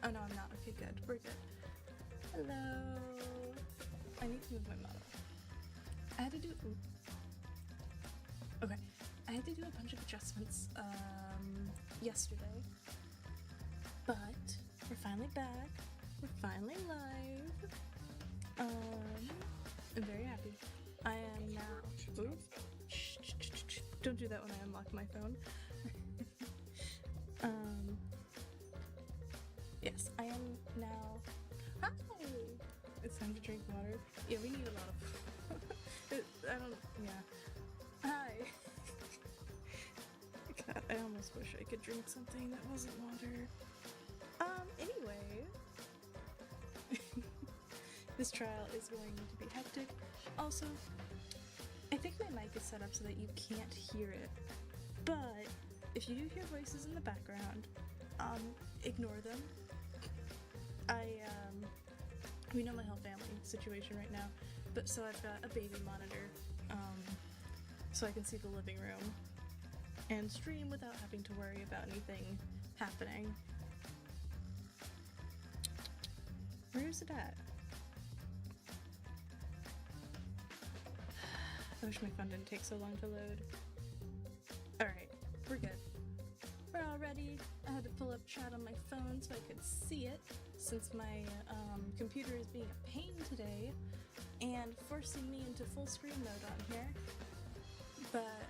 Oh no, I'm not. Okay, good. We're good. Hello. I need to move my model. I had to do. Ooh. Okay. I had to do a bunch of adjustments yesterday, but we're finally back. We're finally live. I'm very happy. I am now. Ooh. Shh, shh, shh, shh. Don't do that when I unlock my phone. Yes, I am now. Hi! It's time to drink water. Yeah, we need a lot of. I don't. Yeah. Hi! God, I almost wish I could drink something that wasn't water. Anyway. This trial is going to be hectic. Also, I think my mic is set up so that you can't hear it. But if you do hear voices in the background, ignore them. We know my whole family situation right now, but so I've got a baby monitor, so I can see the living room and stream without having to worry about anything happening. Where is it at? I wish my phone didn't take so long to load. Alright, we're good. We're all ready. I had to pull up chat on my phone so I could see it, since my computer is being a pain today and forcing me into full screen mode on here. But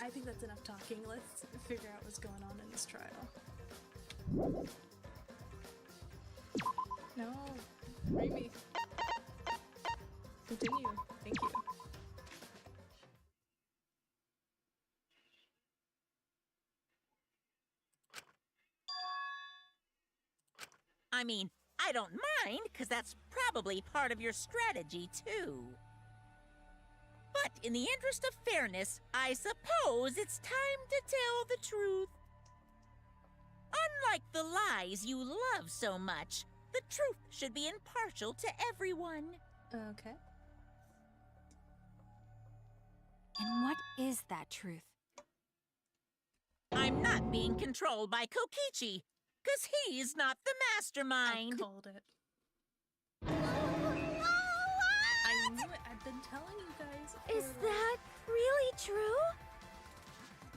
I think that's enough talking. Let's figure out what's going on in this trial. No, bring me. Continue. Thank you. I mean, I don't mind, because that's probably part of your strategy, too. But in the interest of fairness, I suppose it's time to tell the truth. Unlike the lies you love so much, the truth should be impartial to everyone. Okay. And what is that truth? I'm not being controlled by Kokichi, because he's not the mastermind. I called it. I knew it. I've been telling you guys. Is that really true?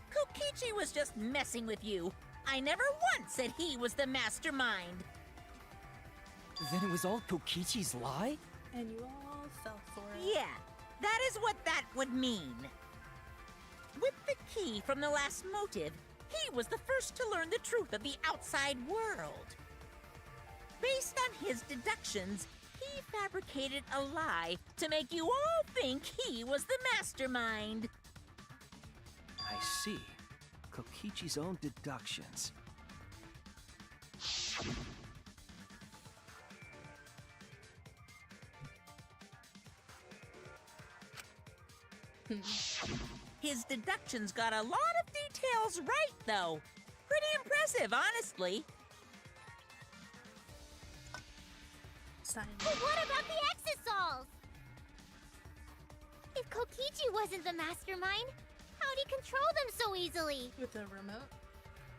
Kokichi was just messing with you. I never once said he was the mastermind. Then it was all Kokichi's lie? And you all fell for it. Yeah, that is what that would mean. With the key from the last motive, he was the first to learn the truth of the outside world. Based on his deductions, he fabricated a lie to make you all think he was the mastermind. I see. Kokichi's own deductions. His deductions got a lot of details right, though. Pretty impressive, honestly. Sign. But what about the Exosols? If Kokichi wasn't the mastermind, how'd he control them so easily? With a remote?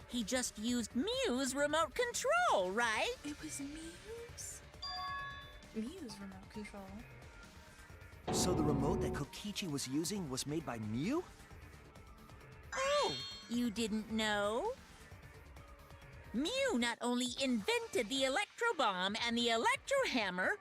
He just used Mew's remote control, right? It was Mew's? Mew's remote control. So the remote that Kokichi was using was made by Mew? Oh, you didn't know? Mew not only invented the electro bomb and the electro hammer,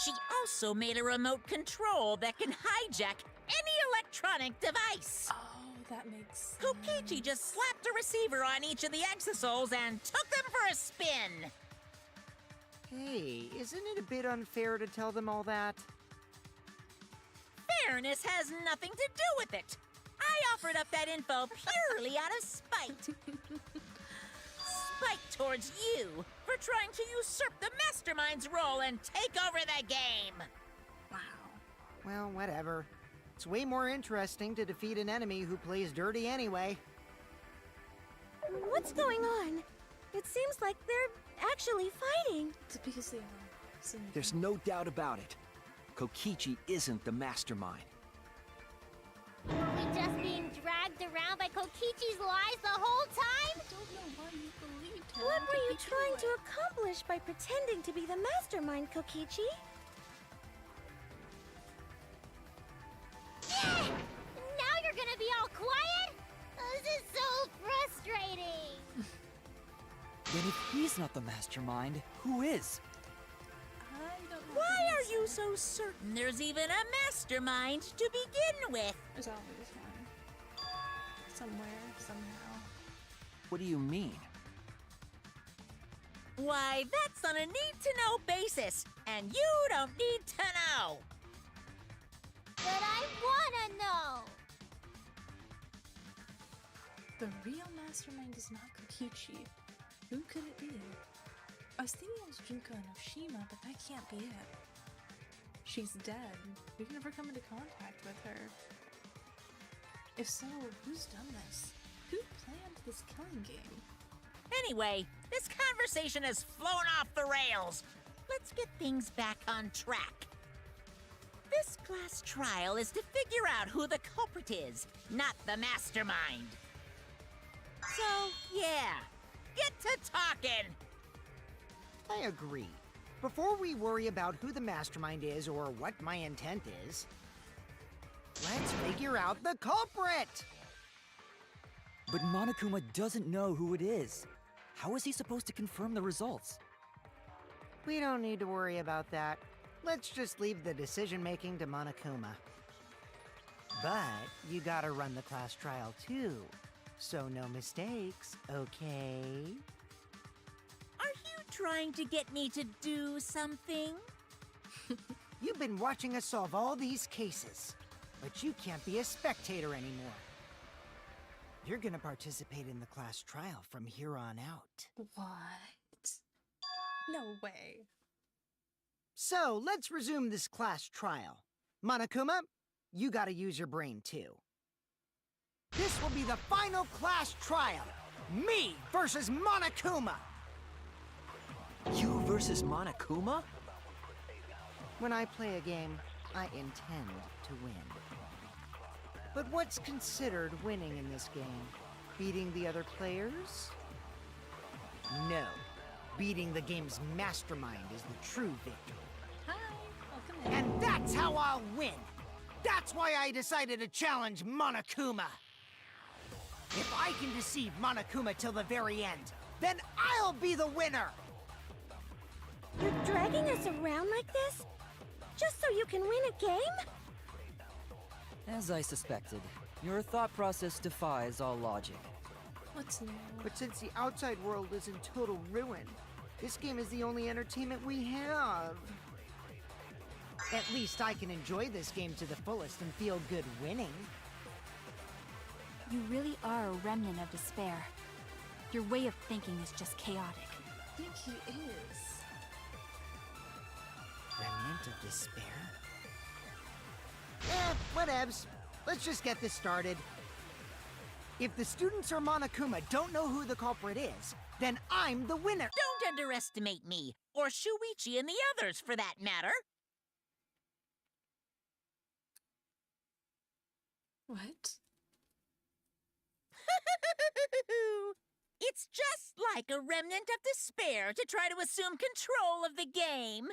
she also made a remote control that can hijack any electronic device. Oh, that makes sense. Kokichi just slapped a receiver on each of the Exosols and took them for a spin. Hey, isn't it a bit unfair to tell them all that? Fairness has nothing to do with it. I offered up that info purely out of spite. Spite towards you for trying to usurp the mastermind's role and take over the game. Wow. Well, whatever. It's way more interesting to defeat an enemy who plays dirty anyway. What's going on? It seems like they're actually fighting. It's because they are. There's no doubt about it. Kokichi isn't the mastermind. Were we just being dragged around by Kokichi's lies the whole time? I don't know why you believed him. What were you trying to accomplish by pretending to be the mastermind, Kokichi? Yeah! Now you're gonna be all quiet? This is so frustrating. Then if he's not the mastermind, who is? I don't know. Why are you so certain there's even a mastermind to begin with? There's always one. Somewhere, somehow. What do you mean? Why, that's on a need-to-know basis, and you don't need to know. But I wanna know. The real mastermind is not Kokichi. Who could it be? I was thinking it was Junko and Oshima, but that can't be it. She's dead. We've never come into contact with her. If so, who's done this? Who planned this killing game? Anyway, this conversation has flown off the rails. Let's get things back on track. This class trial is to figure out who the culprit is, not the mastermind. So, yeah, get to talking. I agree. Before we worry about who the mastermind is or what my intent is, let's figure out the culprit! But Monokuma doesn't know who it is. How is he supposed to confirm the results? We don't need to worry about that. Let's just leave the decision-making to Monokuma. But you gotta run the class trial too, so no mistakes, okay? Are you trying to get me to do something? You've been watching us solve all these cases, but you can't be a spectator anymore. You're gonna participate in the class trial from here on out. What? No way. So, let's resume this class trial. Monokuma, you gotta use your brain too. This will be the final class trial! Me versus Monokuma! You versus Monokuma? When I play a game, I intend to win. But what's considered winning in this game? Beating the other players? No. Beating the game's mastermind is the true victory. Hi, welcome in. And that's how I'll win! That's why I decided to challenge Monokuma! If I can deceive Monokuma till the very end, then I'll be the winner! You're dragging us around like this? Just so you can win a game? As I suspected, your thought process defies all logic. What's new? But since the outside world is in total ruin, this game is the only entertainment we have. At least I can enjoy this game to the fullest and feel good winning. You really are a remnant of despair. Your way of thinking is just chaotic. I think he is. Remnant of despair? Whatevs. Let's just get this started. If the students or Monokuma don't know who the culprit is, then I'm the winner. Don't underestimate me, or Shuichi and the others for that matter. What? It's just like a remnant of despair to try to assume control of the game.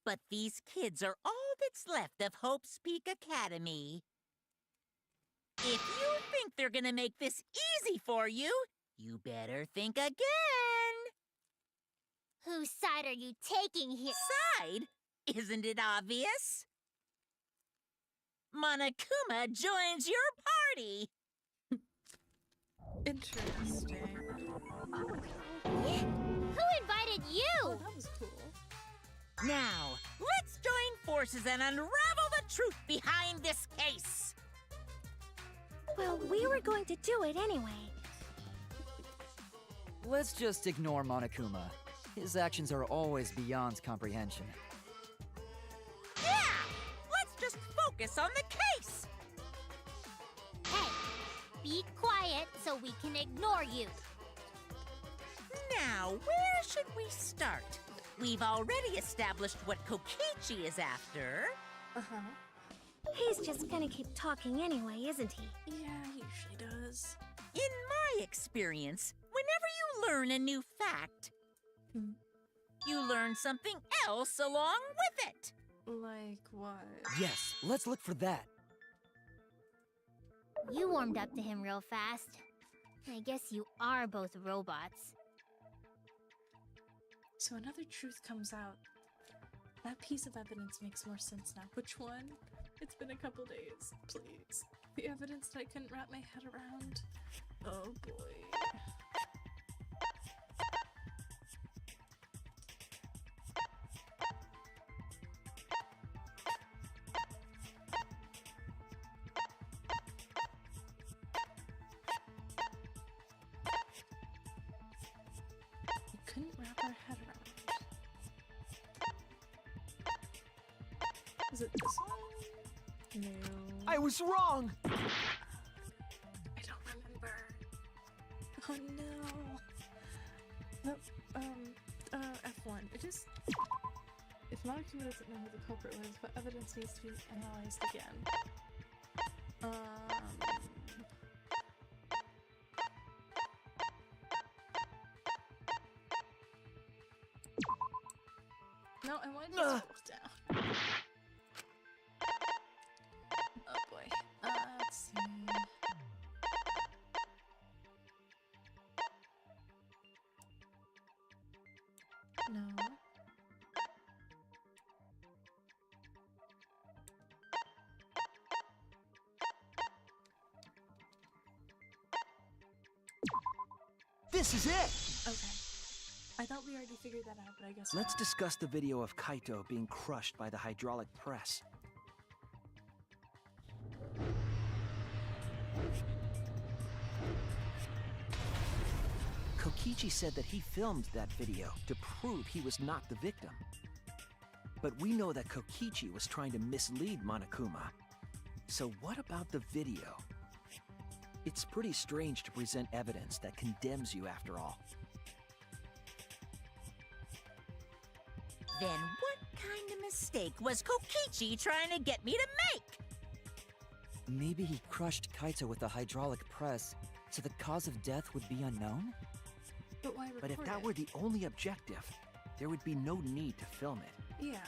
But these kids are all that's left of Hope's Peak Academy. If you think they're gonna make this easy for you, you better think again. Whose side are you taking here? Side? Isn't it obvious? Monokuma joins your party. Interesting. Who invited Oh, you? that was cool. Now, let's join forces and unravel the truth behind this case. Well, we were going to do it anyway. Let's just ignore Monokuma. His actions are always beyond comprehension. Yeah! Let's just focus on the case. Hey, be quiet so we can ignore you. Now, where should we start? We've already established what Kokichi is after. Uh-huh. He's just gonna keep talking anyway, isn't he? Yeah, he usually does. In my experience, whenever you learn a new fact, Hmm. you learn something else along with it. Like what? Yes, let's look for that. You warmed up to him real fast. I guess you are both robots. So another truth comes out. That piece of evidence makes more sense now. Which one? It's been a couple days. Please. The evidence that I couldn't wrap my head around. Oh boy. We couldn't wrap our head around. Is it this one? No. I was wrong! I don't remember. Oh no. F1. It is. If Monokuma doesn't know who the culprit was, but evidence needs to be analyzed again. No, I wanted to scroll down. Oh boy. Let's see. No. This is it! Okay. I thought we already figured that out, but I guess Let's not. discuss the video of Kaito being crushed by the hydraulic press. Kokichi said that he filmed that video to prove he was not the victim. But we know that Kokichi was trying to mislead Monokuma. So what about the video? It's pretty strange to present evidence that condemns you after all. Then what kind of mistake was Kokichi trying to get me to make? Maybe he crushed Kaito with a hydraulic press, so the cause of death would be unknown? But why record But if that it? were the only objective, there would be no need to film it. Yeah.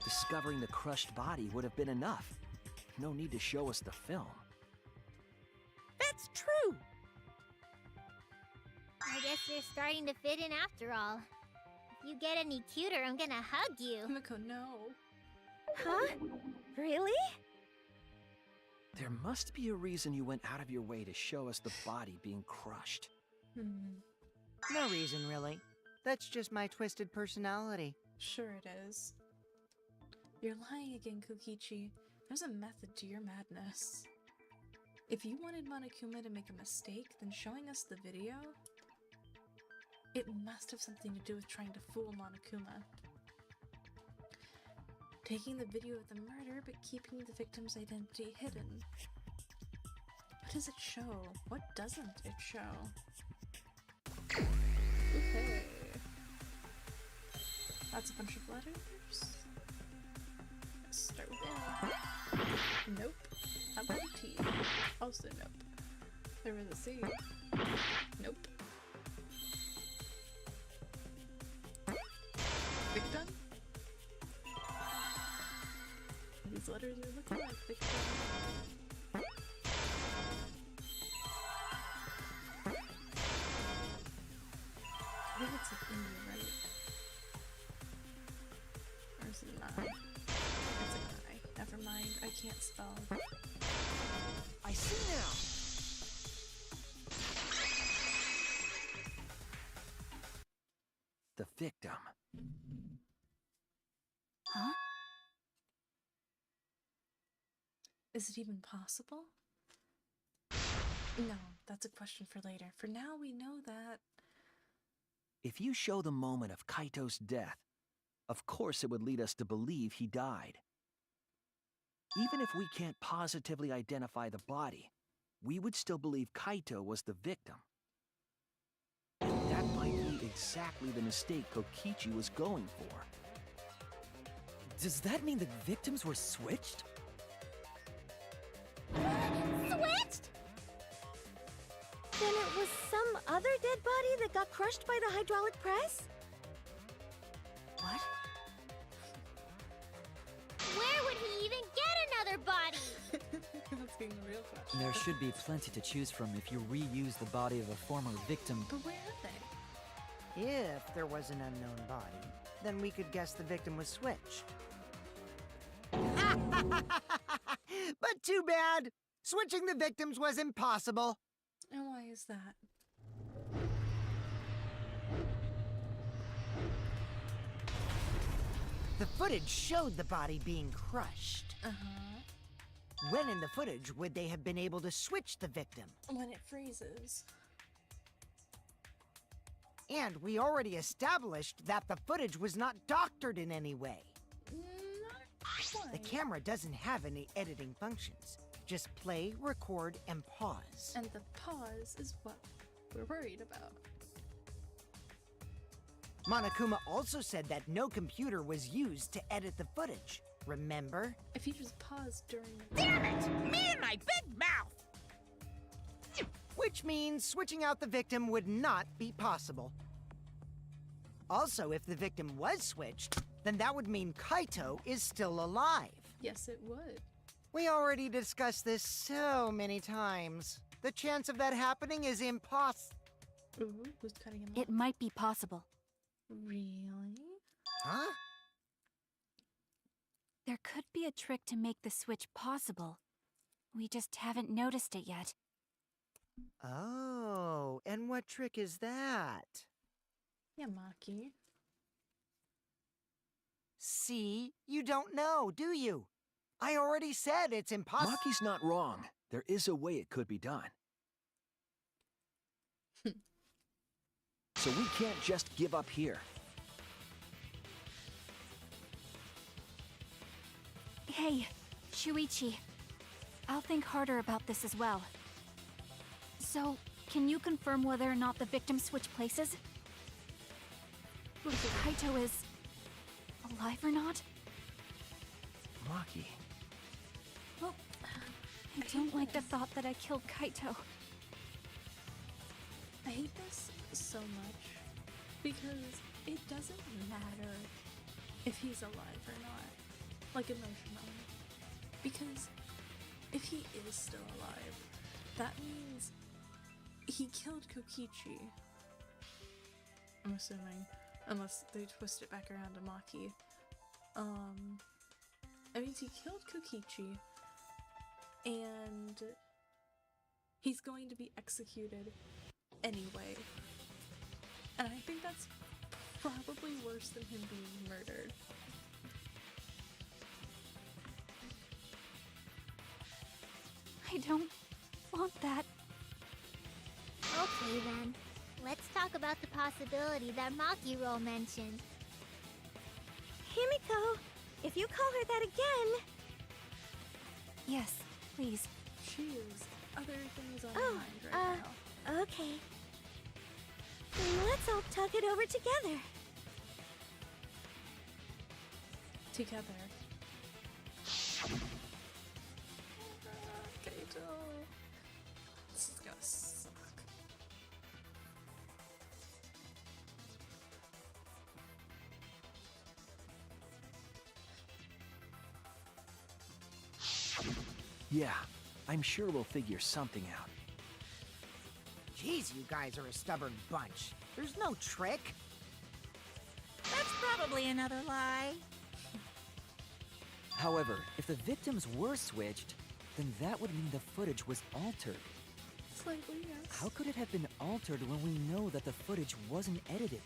Discovering the crushed body would have been enough. No need to show us the film. That's true. I guess you're starting to fit in after all. If you get any cuter, I'm gonna hug you. Himiko, no. Huh? Really? There must be a reason you went out of your way to show us the body being crushed. No reason, really. That's just my twisted personality. Sure it is. You're lying again, Kokichi. There's a method to your madness. If you wanted Monokuma to make a mistake, then showing us the video? It must have something to do with trying to fool Monokuma. Taking the video of the murder, but keeping the victim's identity hidden. What does it show? What doesn't it show? Okay. That's a bunch of letters. Let's start with N. Nope. How about a T? Also nope. There was a C. Nope. Victim? These letters are looking like victim. I think it's an E, right? Or is it an I? It's an I. Never mind, I can't spell. I see now! The victim. Huh? Is it even possible? No, that's a question for later. For now, we know that... If you show the moment of Kaito's death, of course it would lead us to believe he died. Even if we can't positively identify the body, we would still believe Kaito was the victim. And that might be exactly the mistake Kokichi was going for. Does that mean the victims were switched? Switched? Then it was some other dead body that got crushed by the hydraulic press? What? Where would he even get another body? Asking the real question. There should be plenty to choose from if you reuse the body of a former victim. But where are they? If there was an unknown body, then we could guess the victim was switched. But too bad! Switching the victims was impossible. And why is that? The footage showed the body being crushed. Uh-huh. When in the footage would they have been able to switch the victim? When it freezes. And we already established that the footage was not doctored in any way. Not The quite. camera doesn't have any editing functions. Just play, record, and pause. And the pause is what we're worried about. Monokuma also said that no computer was used to edit the footage. Remember? If you just pause during the Damn it! Me and my big mouth! Which means switching out the victim would not be possible. Also, if the victim was switched, then that would mean Kaito is still alive. Yes, it would. We already discussed this so many times. The chance of that happening is impossible. Ooh, who's cutting him It off? might be possible. Really? Huh? There could be a trick to make the switch possible. We just haven't noticed it yet. Oh, and what trick is that? Yeah, Maki. See, you don't know, do you? I already said it's impossible. Maki's not wrong. There is a way it could be done. So we can't just give up here. Hey, Shuichi. I'll think harder about this as well. So, can you confirm whether or not the victims switch places? Kaito is alive or not? Maki. Well, I don't like the thought that I killed Kaito. I hate this so much because it doesn't matter if he's alive or not, like emotionally. Because if he is still alive, that means he killed Kokichi. I'm assuming, unless they twist it back around to Maki. That means he killed Kokichi, and he's going to be executed anyway. And I think that's probably worse than him being murdered. I don't want that. Okay then, let's talk about the possibility that Makiro mentioned. Himiko, if you call her that again... Yes, please. She is other things on her Oh, mind right now. okay. Then let's all talk it over together. Together. Kaito. This is gonna suck. Yeah, I'm sure we'll figure something out. Jeez, you guys are a stubborn bunch. There's no trick. That's probably another lie. However, if the victims were switched, then that would mean the footage was altered. Slightly, yes. How could it have been altered when we know that the footage wasn't edited?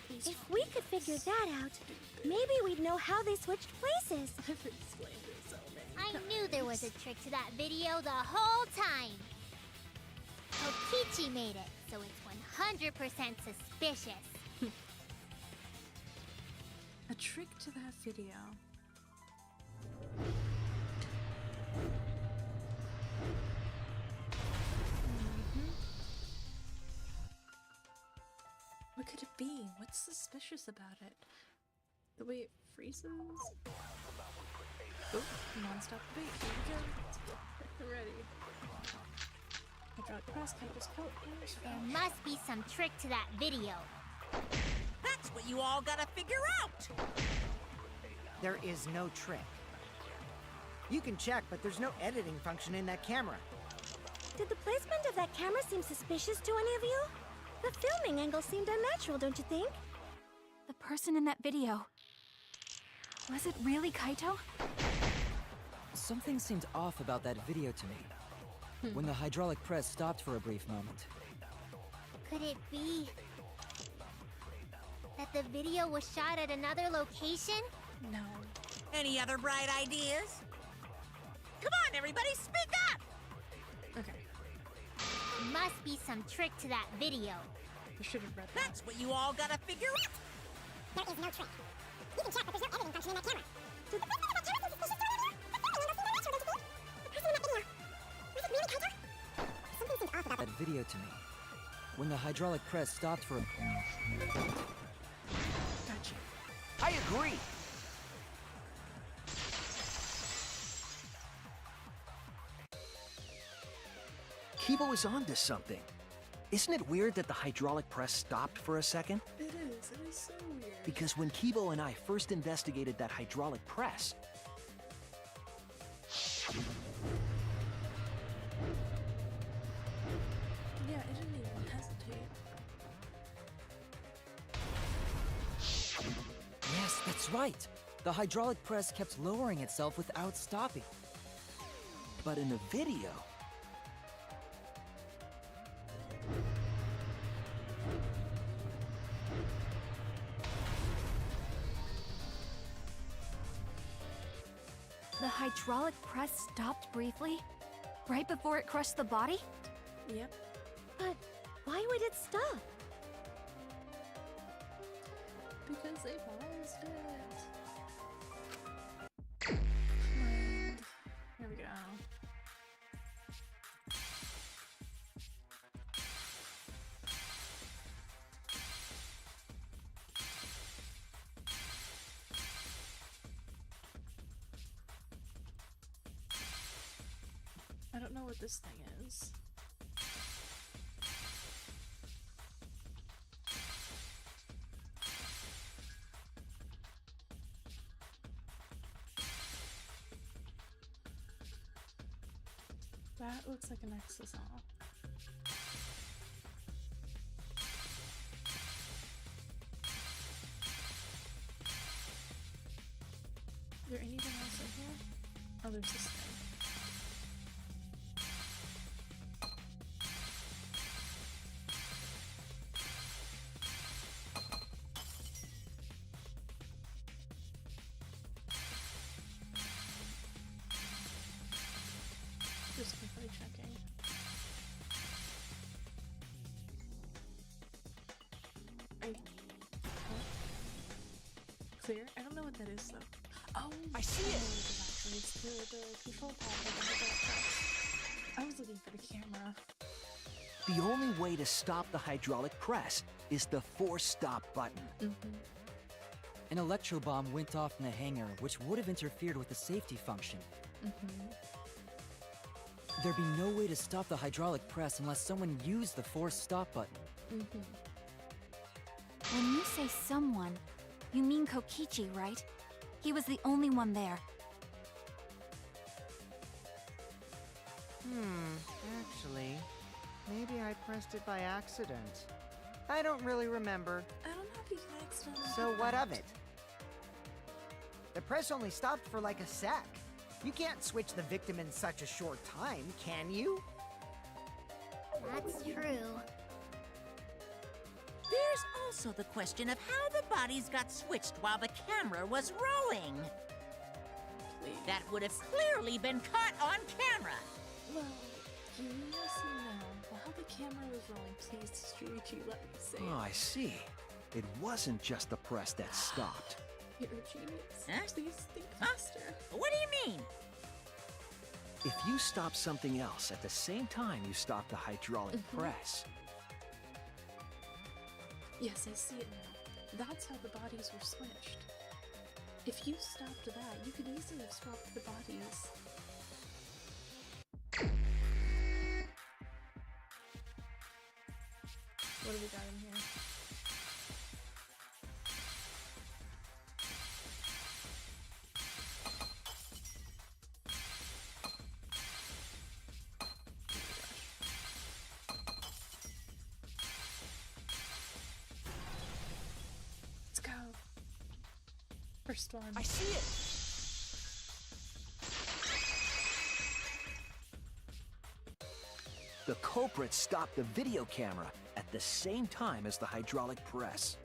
Please If don't we be could figure so that out, stupid. maybe we'd know how they switched places. I've explained it so many I times. knew there was a trick to that video the whole time. Kokichi made it, so it's 100% suspicious. A trick to that video. What could it be? What's suspicious about it? The way it freezes? Oh, non-stop debate. Here we go. I'm ready. Hydraulic press, Kaito's coat, and There must be some trick to that video. That's what you all gotta figure out! There is no trick. You can check, but there's no editing function in that camera. Did the placement of that camera seem suspicious to any of you? The filming angle seemed unnatural, don't you think? The person in that video. Was it really Kaito? Something seemed off about that video to me. When the hydraulic press stopped for a brief moment. Could it be that the video was shot at another location? no. Any other bright ideas? Come on, everybody, speak up! Okay, There must be some trick to that video. I should have read that. That's what you all gotta figure out! There is no trick. You can check, but there's no editing function in that camera. Did the placement of that camera seem suspicious to any of you? The filming angle seemed unnatural, don't you think? The person in that video. Was it really Kaito? Something seemed off about That video to me. When the hydraulic press stopped for a... Gotcha. I agree. Kibo is onto something. Isn't it weird that the hydraulic press stopped for a second? It is so weird. Because when Kibo and I first investigated that hydraulic press, Yeah, it didn't even hesitate. Yes, that's right. The hydraulic press kept lowering itself without stopping. but in the video, The hydraulic press stopped briefly? Right before it crushed the body? Yep. But why would it stop? Because they paused it. Mind. There we go. I don't know what this thing is. That looks like an exosome. Is there anything else in here? Oh, there's this thing. Just quickly checking. Clear? I don't know what that is though. Oh, I see it. Actually, it's the control pad for the hydraulic press. I was looking for the camera. the only way to stop the hydraulic press is the force stop button. An electro bomb went off in the hangar, which would have interfered with the safety function. There'd be no way to stop the hydraulic press unless someone used the force stop button. When you say someone, you mean Kokichi, right? He was the only one there. Actually, maybe I pressed it by accident. I don't really remember. I don't know if you can accidentally. So do what that. of it? The press only stopped for like a sec. You can't switch the victim in such a short time, can you? That's true. There's also the question of how the bodies got switched while the camera was rolling. Please. That would have clearly been caught on camera. Well, yes and no. While the camera was rolling, please, Shuichi, let me say Oh, it. I see. It wasn't just the press that stopped. You're a genius. Huh? Please think faster. What do you mean? If you stop something else at the same time you stop the hydraulic press, Yes, I see it now. That's how the bodies were switched. If you stopped that, you could easily have swapped the bodies. What do we got in here? Let's go. First one. I see it! The culprit stopped the video camera at the same time as the hydraulic press.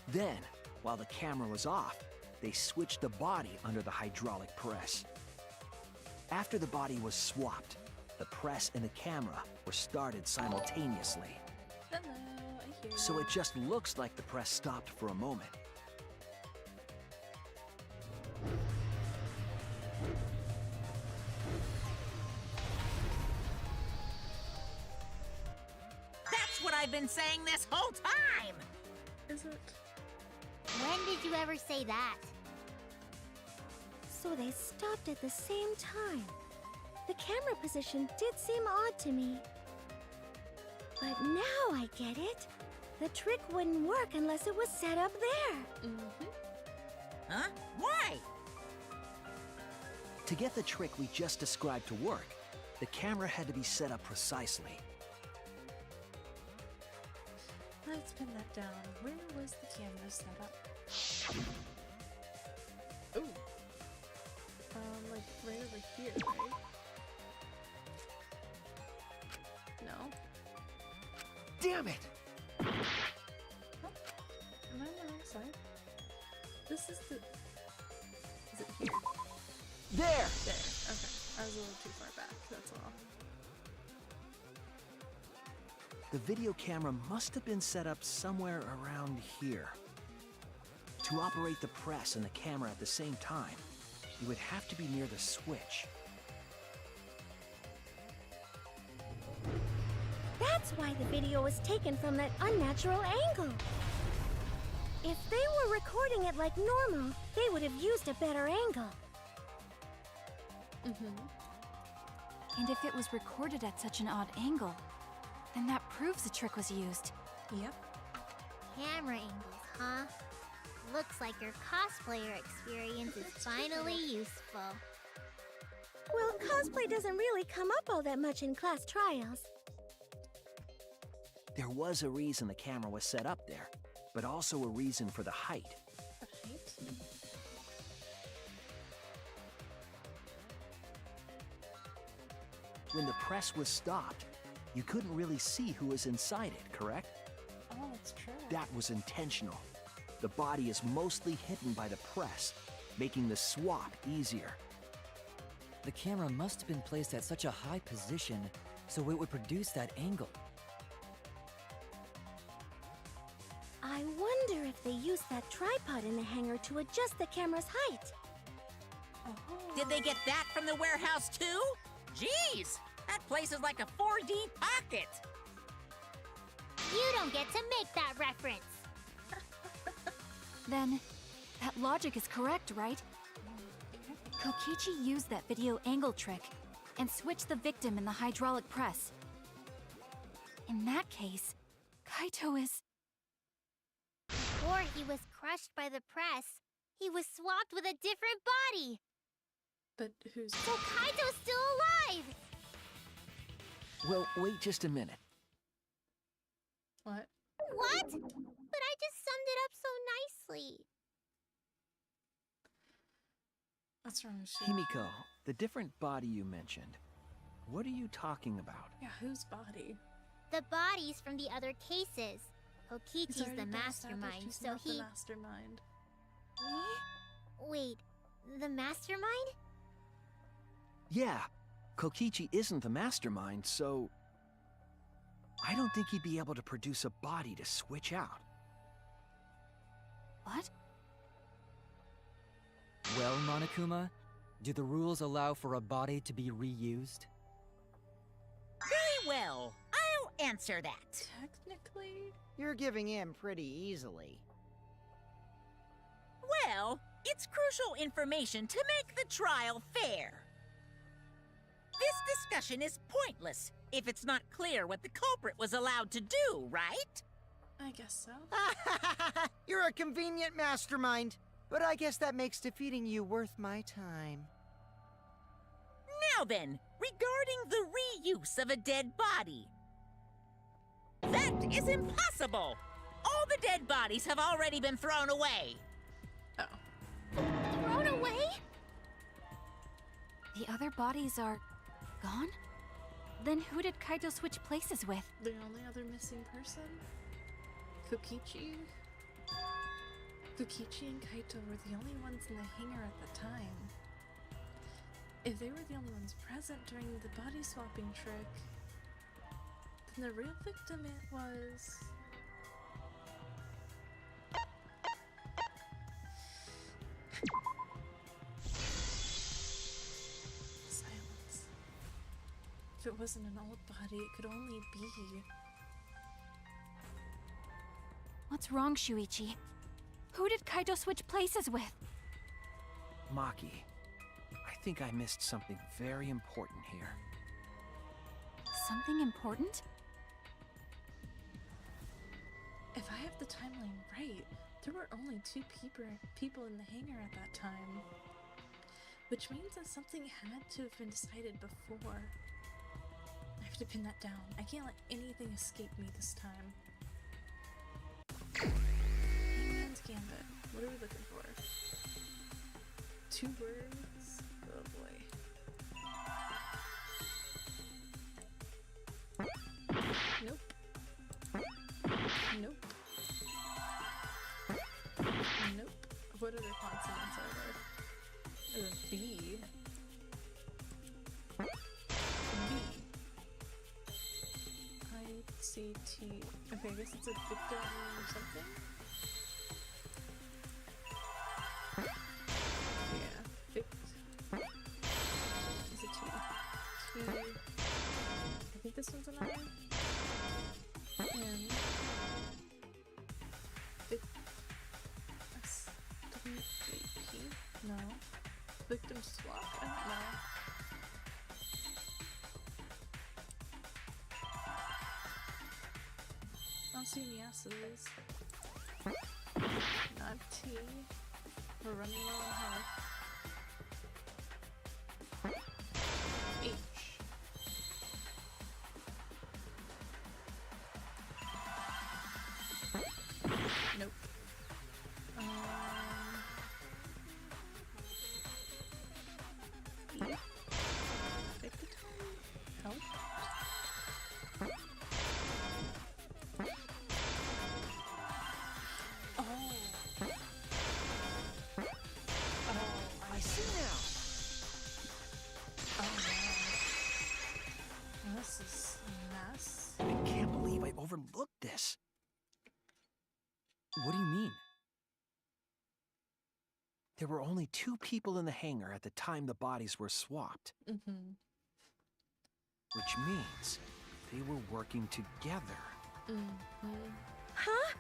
Then, while the camera was off, they switched the body under the hydraulic press. After the body was swapped, the press and the camera were started simultaneously. Hello, I hear So you. it just looks like the press stopped for a moment. That's what I've been saying this whole time! Is it? When did you ever say that? So they stopped at the same time. The camera position did seem odd to me. But now I get it. The trick wouldn't work unless it was set up there. Mm-hmm. Huh? Why? To get the trick we just described to work, the camera had to be set up precisely. Let's pin that down. Where was the camera set up? Ooh. Like right over here, right? No? Damn it! Oh. Am I on the wrong side? This is the... Is it here? There! There. Okay. I was a little too far back, that's all. The video camera must have been set up somewhere around here. To operate the press and the camera at the same time, you would have to be near the switch. That's why the video was taken from that unnatural angle. If they were recording it like normal, they would have used a better angle. Mm-hmm. And if it was recorded at such an odd angle, then that proves the trick was used. Yep. Camera angles, huh? Looks like your cosplayer experience is finally useful. Well, cosplay doesn't really come up all that much in class trials. There was a reason the camera was set up there, but also a reason for the height. Right. When the press was stopped, you couldn't really see who was inside it, correct? Oh, that's true. That was intentional. The body is mostly hidden by the press, making the swap easier. The camera must have been placed at such a high position so it would produce that angle. I wonder if they used that tripod in the hangar to adjust the camera's height. Oh. Did they get that from the warehouse too? Jeez! That place is like a 4D pocket! You don't get to make that reference. Then, that logic is correct, right? Kokichi used that video angle trick and switched the victim in the hydraulic press. In that case, Kaito is... Before he was crushed by the press, he was swapped with a different body. But who's... So Kaito's still alive! Well, wait just a minute. What? What? But I just summed it up so nicely. What's wrong with you? Himiko, the different body you mentioned, what are you talking about? Yeah, whose body? The bodies from the other cases. He's Kokichi's already the been established mastermind, he's so not he... the mastermind. Wait, the mastermind? Yeah, Kokichi isn't the mastermind, so... I don't think he'd be able to produce a body to switch out. What? Well, Monokuma, do the rules allow for a body to be reused? Very well. I'll answer that. Technically? You're giving in pretty easily. Well, it's crucial information to make the trial fair. This discussion is pointless if it's not clear what the culprit was allowed to do, right? I guess so. You're a convenient mastermind, but I guess that makes defeating you worth my time. Now then, regarding the reuse of a dead body. That is impossible! All the dead bodies have already been thrown away. Oh. Thrown away? The other bodies are gone? Then who did Kaito switch places with? The only other missing person? Kokichi? Kokichi and Kaito were the only ones in the hangar at the time. If they were the only ones present during the body swapping trick, then the real victim it was... Silence. If it wasn't an old body, it could only be... What's wrong, Shuichi? Who did Kaito switch places with? Maki, I think I missed something very important here. Something important? If I have the timeline right, there were only 2 people in the hangar at that time. Which means that something had to have been decided before. I have to pin that down. I can't let anything escape me this time. Hangman's Gambit. What are we looking for? 2 words? Oh boy. Nope. Nope. Nope. What other consonants are there? There's a B. B. I-C-T. Okay, I guess it's a victim or something? Yeah. It's a T. T. I think this one's an I. And S-W-A-P? No. Victim swap? I don't know. I don't see any S's. Not T. We're running low on health. H. Nope. E. Victim? Help? I see now. Oh no. This is a mess. I can't believe I overlooked this. What do you mean? There were only 2 people in the hangar at the time the bodies were swapped. Mm-hmm. Which means they were working together. Mm-hmm. Huh?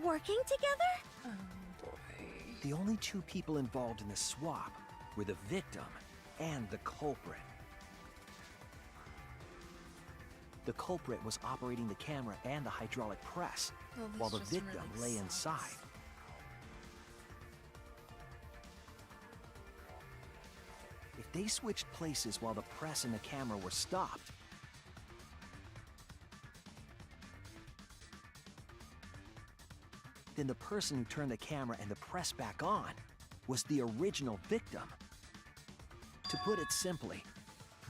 Working together? Oh boy. The only 2 people involved in the swap were the victim and the culprit. The culprit was operating the camera and the hydraulic press, Well, this while the just victim really lay sucks. inside. If they switched places while the press and the camera were stopped, then the person who turned the camera and the press back on was the original victim. To put it simply,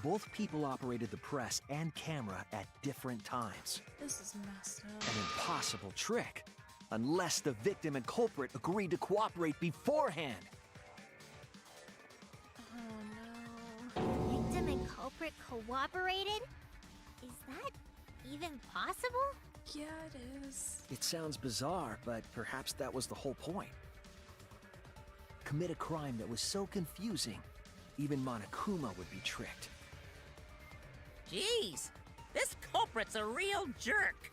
both people operated the press and camera at different times. This is messed up. An impossible trick, unless the victim and culprit agreed to cooperate beforehand. Oh no. Victim and culprit cooperated? Is that even possible? Yeah, it is. It sounds bizarre, but perhaps that was the whole point. Commit a crime that was so confusing, even Monokuma would be tricked. Jeez, this culprit's a real jerk.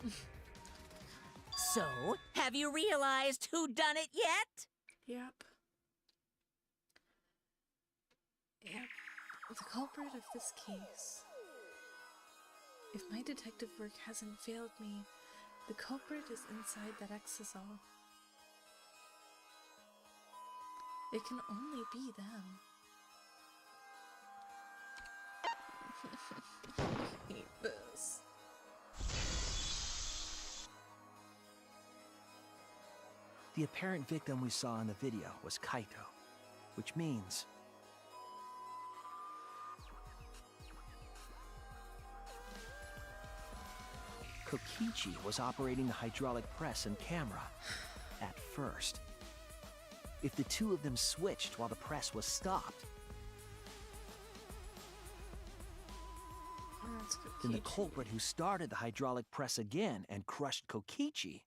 So, have you realized who done it yet? Yep. Yep. The culprit of this case. If my detective work hasn't failed me, the culprit is inside that exisal. It can only be them. I hate this. The apparent victim we saw in the video was Kaito, which means Kokichi was operating the hydraulic press and camera at first. If the two of them switched while the press was stopped, then the culprit who started the hydraulic press again and crushed Kokichi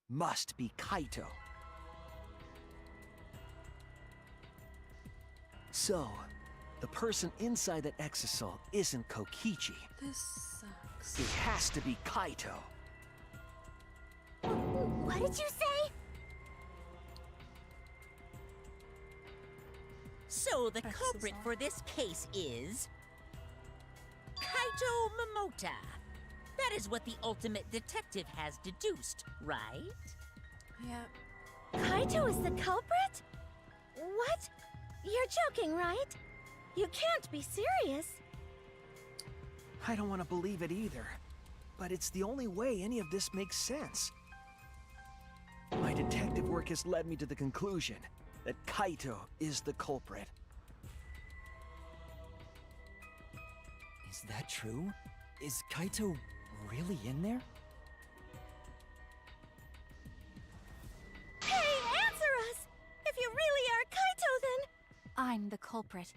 must be Kaito. So, the person inside that exisal isn't Kokichi. This sucks. It has to be Kaito. What did you say? So the Exisal. culprit for this case is Kaito Momota. That is what the ultimate detective has deduced, right? Yep. Kaito is the culprit? What? You're joking, right? You can't be serious. I don't want to believe it either, but it's the only way any of this makes sense. My detective work has led me to the conclusion that Kaito is the culprit. Is that true? Is Kaito really in there? Hey, answer us! If you really are Kaito, then... I'm the culprit.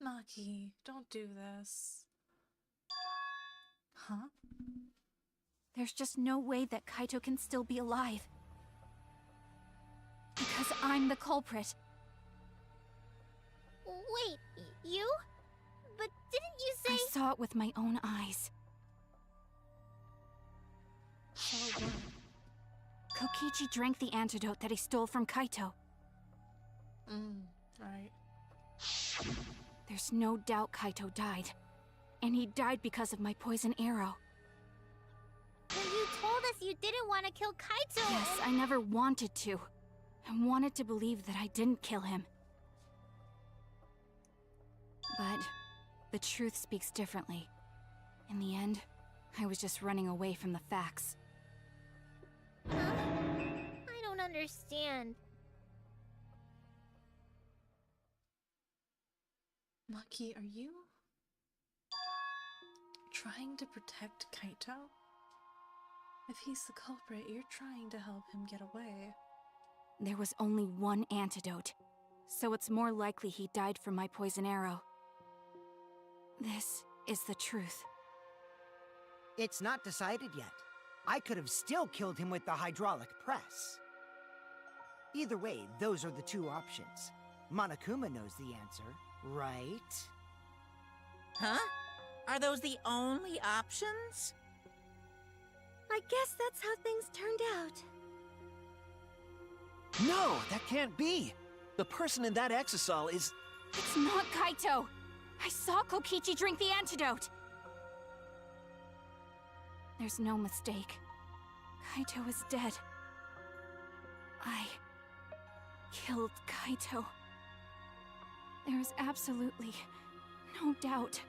Maki, don't do this. Huh? There's just no way that Kaito can still be alive. Because I'm the culprit. Wait, you? But didn't you say... I saw it with my own eyes. So what? Kokichi drank the antidote that he stole from Kaito. Right. There's no doubt Kaito died. And he died because of my poison arrow. When you told us you didn't want to kill Kaito Yes, I never wanted to. I wanted to believe that I didn't kill him. But the truth speaks differently. In the end, I was just running away from the facts. Huh? I don't understand. Maki, are you trying to protect Kaito? If he's the culprit, you're trying to help him get away. There was only one antidote, so it's more likely he died from my poison arrow. This is the truth. It's not decided yet. I could have still killed him with the hydraulic press. Either way, those are the two options. Monokuma knows the answer, right? Huh? Are those the only options? I guess that's how things turned out. No, that can't be. The person in that exisal is... It's not Kaito! I saw Kokichi drink the antidote! There's no mistake. Kaito is dead. I killed Kaito. There is absolutely no doubt.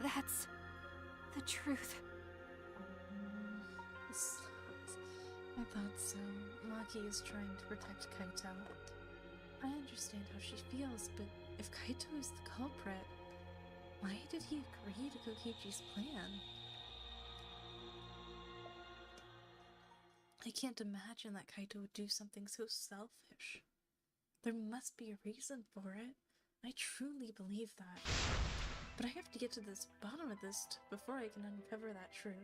That's the truth. I thought so. Maki is trying to protect Kaito. I understand how she feels, but if Kaito is the culprit, why did he agree to Kokichi's plan? I can't imagine that Kaito would do something so selfish. There must be a reason for it. I truly believe that. But I have to get to the bottom of this before I can uncover that truth.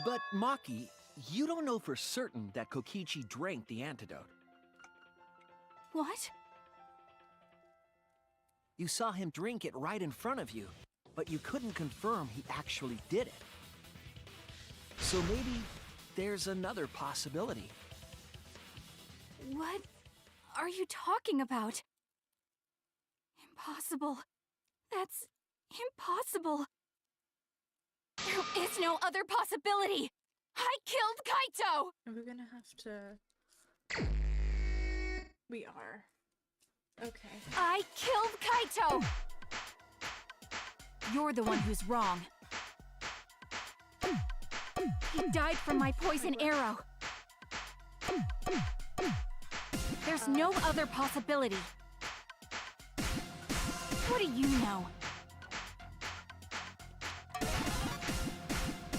But Maki, you don't know for certain that Kokichi drank the antidote. What? You saw him drink it right in front of you, but you couldn't confirm he actually did it. So maybe there's another possibility. What are you talking about? Impossible. That's impossible. There is no other possibility. I killed Kaito! And we're gonna have to... We are. Okay. I killed Kaito! You're the one who's wrong. He died from my poison arrow. There's no other possibility. What do you know?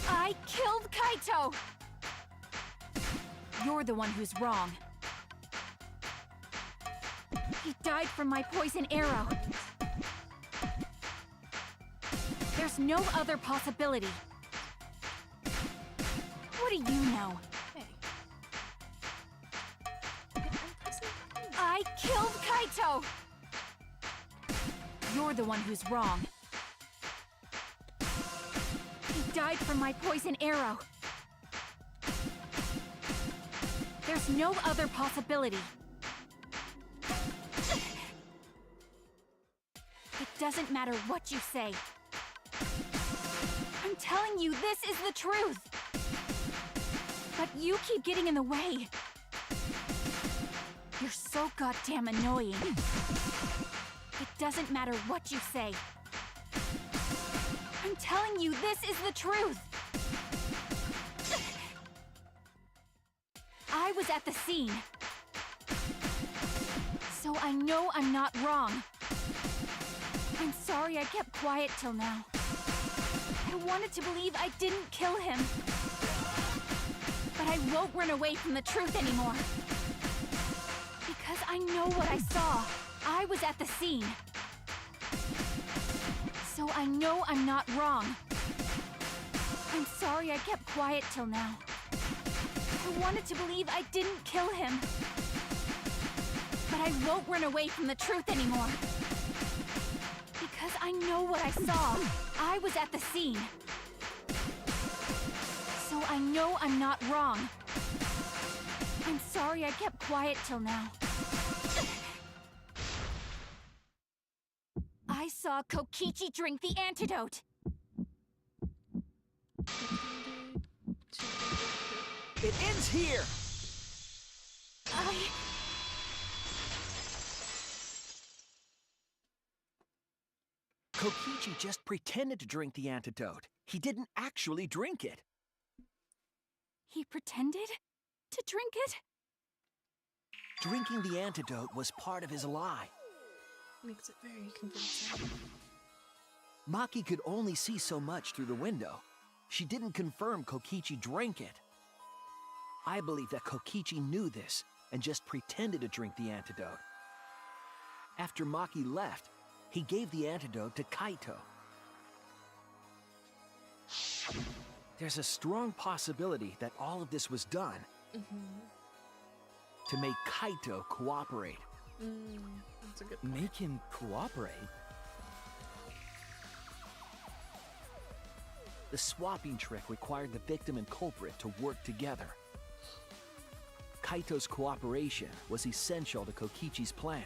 I killed Kaito! You're the one who's wrong. He died from my poison arrow. There's no other possibility. What do you know? Hey. I killed Kaito! You're the one who's wrong. He died from my poison arrow. There's no other possibility. It doesn't matter what you say. I'm telling you, this is the truth. But you keep getting in the way. You're so goddamn annoying. It doesn't matter what you say. I'm telling you, this is the truth. I was at the scene. So I know I'm not wrong. I'm sorry I kept quiet till now. I wanted to believe I didn't kill him. But I won't run away from the truth anymore. Because I know what I saw. I was at the scene. So I know I'm not wrong. I'm sorry I kept quiet till now. I wanted to believe I didn't kill him. But I won't run away from the truth anymore. Because I know what I saw. I was at the scene. So I know I'm not wrong. I'm sorry I kept quiet till now. I saw Kokichi drink the antidote. It ends here! Kokichi just pretended to drink the antidote. He didn't actually drink it. He pretended to drink it? Drinking the antidote was part of his lie. Makes it very convincing. Maki could only see so much through the window. She didn't confirm Kokichi drank it. I believe that Kokichi knew this and just pretended to drink the antidote. After Maki left, he gave the antidote to Kaito. There's a strong possibility that all of this was done to make Kaito cooperate. That's a good point. Make him cooperate? The swapping trick required the victim and culprit to work together. Kaito's cooperation was essential to Kokichi's plan.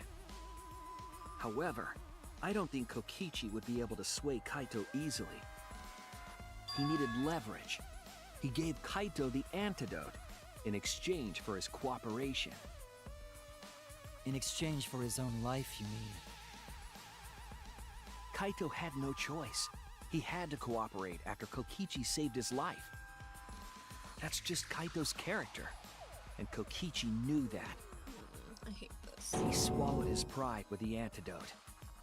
However, I don't think Kokichi would be able to sway Kaito easily. He needed leverage. He gave Kaito the antidote in exchange for his cooperation. In exchange for his own life, you mean? Kaito had no choice. He had to cooperate after Kokichi saved his life. That's just Kaito's character, and Kokichi knew that. I hate this. He swallowed his pride with the antidote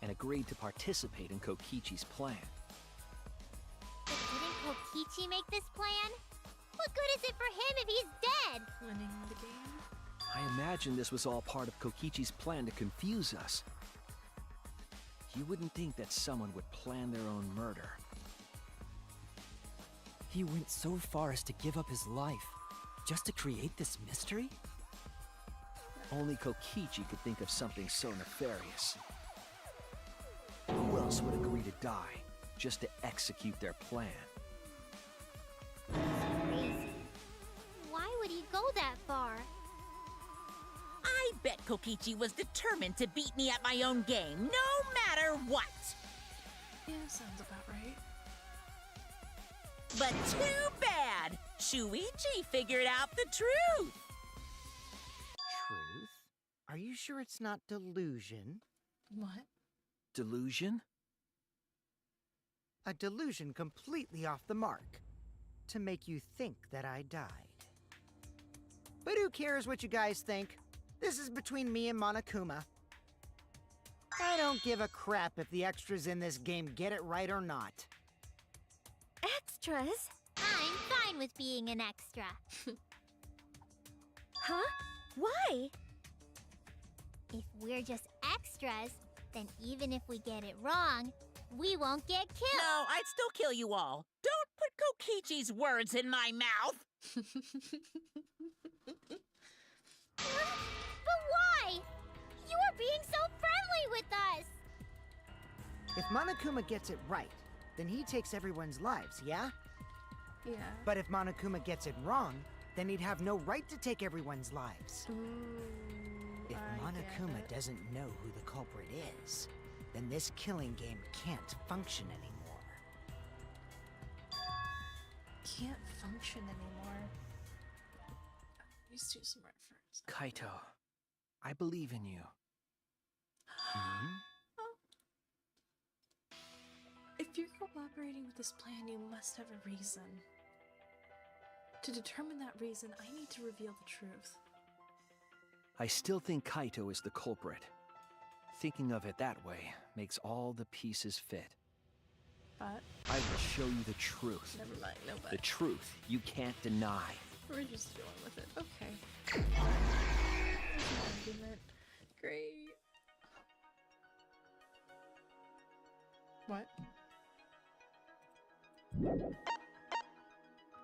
and agreed to participate in Kokichi's plan. But didn't Kokichi make this plan? What good is it for him if he's dead? Winning the game. I imagine this was all part of Kokichi's plan to confuse us. You wouldn't think that someone would plan their own murder. He went so far as to give up his life, just to create this mystery? Only Kokichi could think of something so nefarious. Who else would agree to die just to execute their plan? Crazy. Why would he go that far? I I bet Kokichi was determined to beat me at my own game, no matter what. Yeah, sounds about right. But too bad! Shuichi figured out the truth! Truth? Are you sure it's not delusion? What? Delusion? A delusion completely off the mark. To make you think that I died. But who cares what you guys think? This is between me and Monokuma. I don't give a crap if the extras in this game get it right or not. Extras? I'm fine with being an extra. Huh? Why? If we're just extras, then even if we get it wrong, we won't get killed. No, I'd still kill you all. Don't put Kokichi's words in my mouth! But why? You are being so friendly with us! If Monokuma gets it right, then he takes everyone's lives, yeah? Yeah. But if Monokuma gets it wrong, then he'd have no right to take everyone's lives. Ooh, If I get Monokuma it. doesn't know who the culprit is, then this killing game can't function anymore. Can't function anymore. He's too smart for us. Kaito, I believe in you. Hmm? If you're cooperating with this plan, you must have a reason. To determine that reason, I need to reveal the truth. I still think Kaito is the culprit. Thinking of it that way makes all the pieces fit. But, I will show you the truth. never mind, no The but. truth you can't deny. We're just dealing with it. Okay. Argument. Great. What?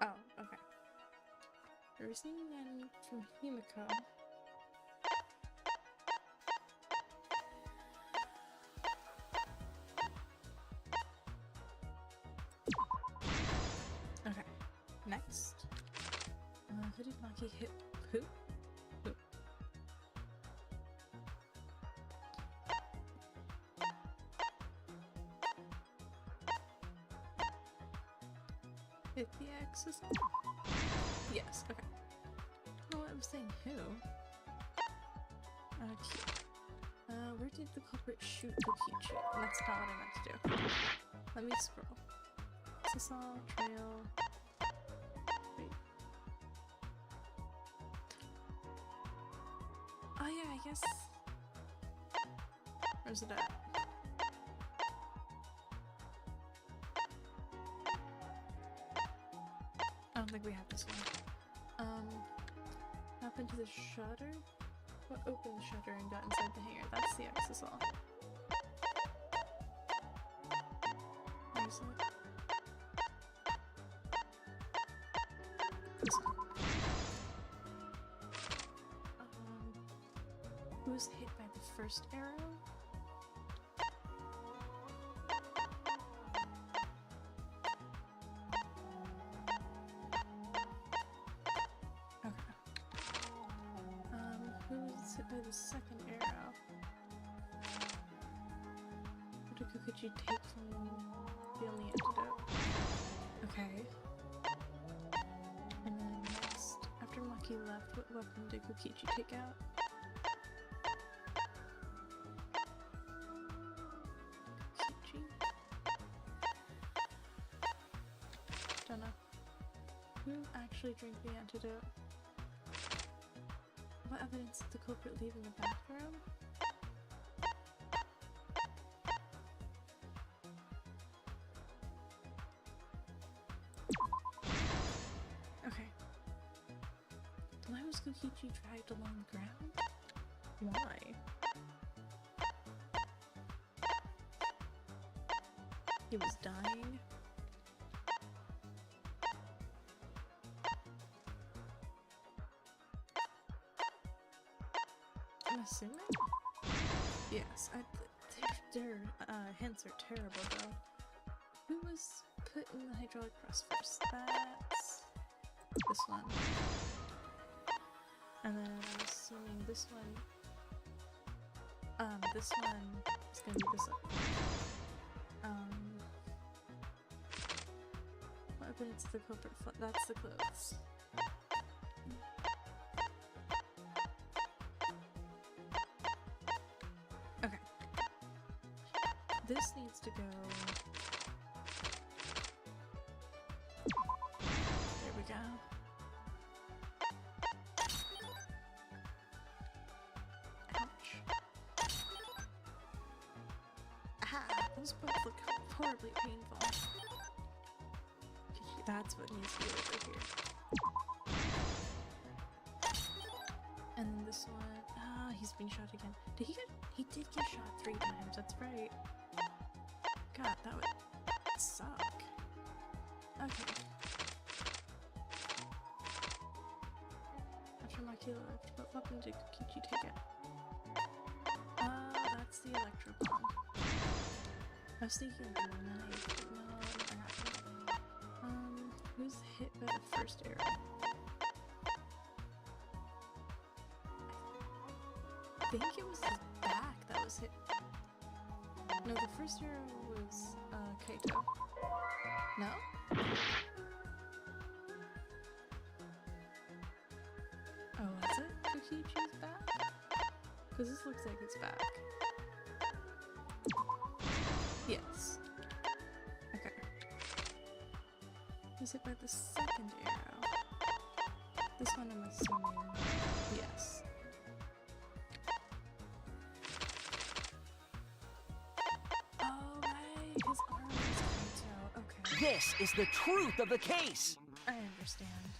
Oh, okay. We're receiving an from Himiko. Okay. Next. Who did Maki hit? Who? Who? Hit the axis? Yes, okay. Oh, I was saying who? Okay. Where did the culprit shoot Kokichi? That's not what I meant to do. Let me scroll. Sasal, trail. Wait. Oh yeah, I guess. Where's it at? I don't think we have this one. Happened to the shutter? What opened the shutter and got inside the hangar? That's the accessol. Where's it? This one. Who was hit by the first arrow? Who's hit by the second arrow? What did Kokichi take from the only antidote? Okay. And then next, after Maki left, what weapon did Kokichi take out? Kokichi? Don't know. Who actually drank the antidote? What evidence did the culprit leave in the bathroom? Okay. Why was Kokichi dragged along the ground? Why? He was dying? I'm assuming? Yes, their hints are terrible though. Who was put in the hydraulic press first? That's this one. And then I'm assuming this one This one is gonna be this one. But it's the culprit. That's the clothes. Okay. This needs to go. There we go. Ouch. Ah, those both look horribly painful. That's what needs to be over here. And then this one, ah, he's been shot again. Did he get? He did get shot 3 times. That's right. God, that would suck. Okay. After Maki left, what weapon did Kokichi take it? That's the electro bomb. I was thinking of the knife, but no, never happened. Who's hit by the first arrow? I think it was his back that was hit. No, the first arrow was Kaito. No? Oh, was it Kokichi's back? Because this looks like his back. Yes. Okay. Was hit by the second arrow. This one I'm assuming. Yes. Oh, right. His arm is Kaito. Okay. This is the truth of the case! I understand.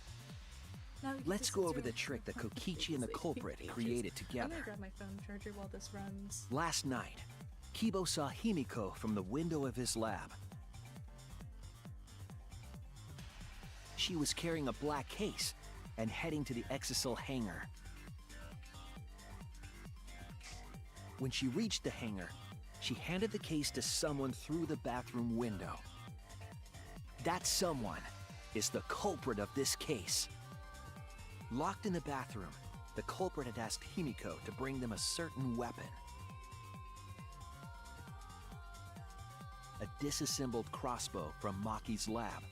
Now we get Let's to go sit over the through trick that all of Kokichi and the these culprit pages. created I'm together. gonna grab my phone charger while this runs. Last night, Kibo saw Himiko from the window of his lab. She was carrying a black case and heading to the Exisal hangar. When she reached the hangar, she handed the case to someone through the bathroom window. That someone is the culprit of this case. Locked in the bathroom, the culprit had asked Himiko to bring them a certain weapon. A disassembled crossbow from Maki's lab.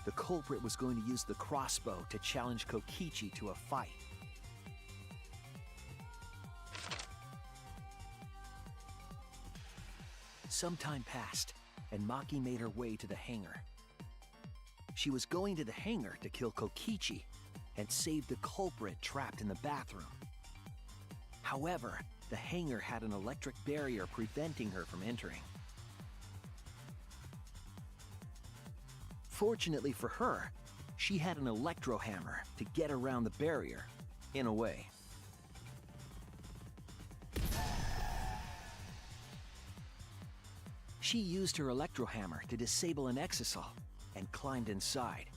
The culprit was going to use the crossbow to challenge Kokichi to a fight. Some time passed, and Maki made her way to the hangar. She was going to the hangar to kill Kokichi and save the culprit trapped in the bathroom. However, the hangar had an electric barrier preventing her from entering. Fortunately for her, she had an electro hammer to get around the barrier, in a way. She used her electro hammer to disable an exisal and climbed inside.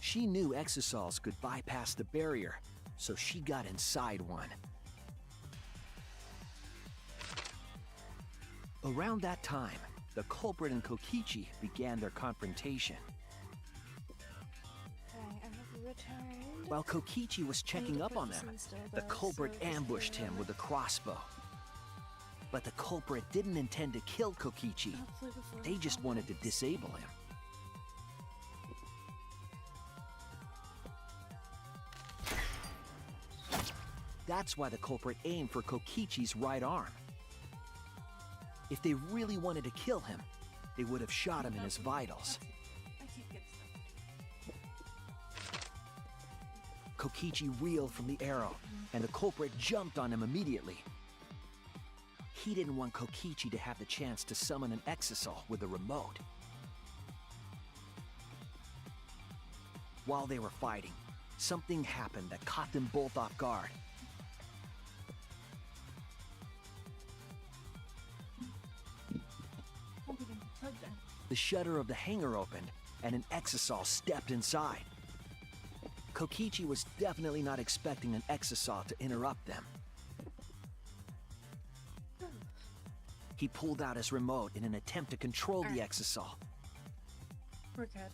She knew exisals could bypass the barrier, so she got inside one. Around that time, the culprit and Kokichi began their confrontation. Okay, I have returned. While Kokichi was checking up on them, the culprit ambushed him with a crossbow. But the culprit didn't intend to kill Kokichi. They just wanted to disable him. That's why the culprit aimed for Kokichi's right arm. If they really wanted to kill him, they would have shot him in his vitals. I can't get stuff. Kokichi reeled from the arrow, and the culprit jumped on him immediately. He didn't want Kokichi to have the chance to summon an exisal with a remote. While they were fighting, something happened that caught them both off guard. The shutter of the hangar opened, and an exisal stepped inside. Kokichi was definitely not expecting an exisal to interrupt them. He pulled out his remote in an attempt to control the exisal. We're good.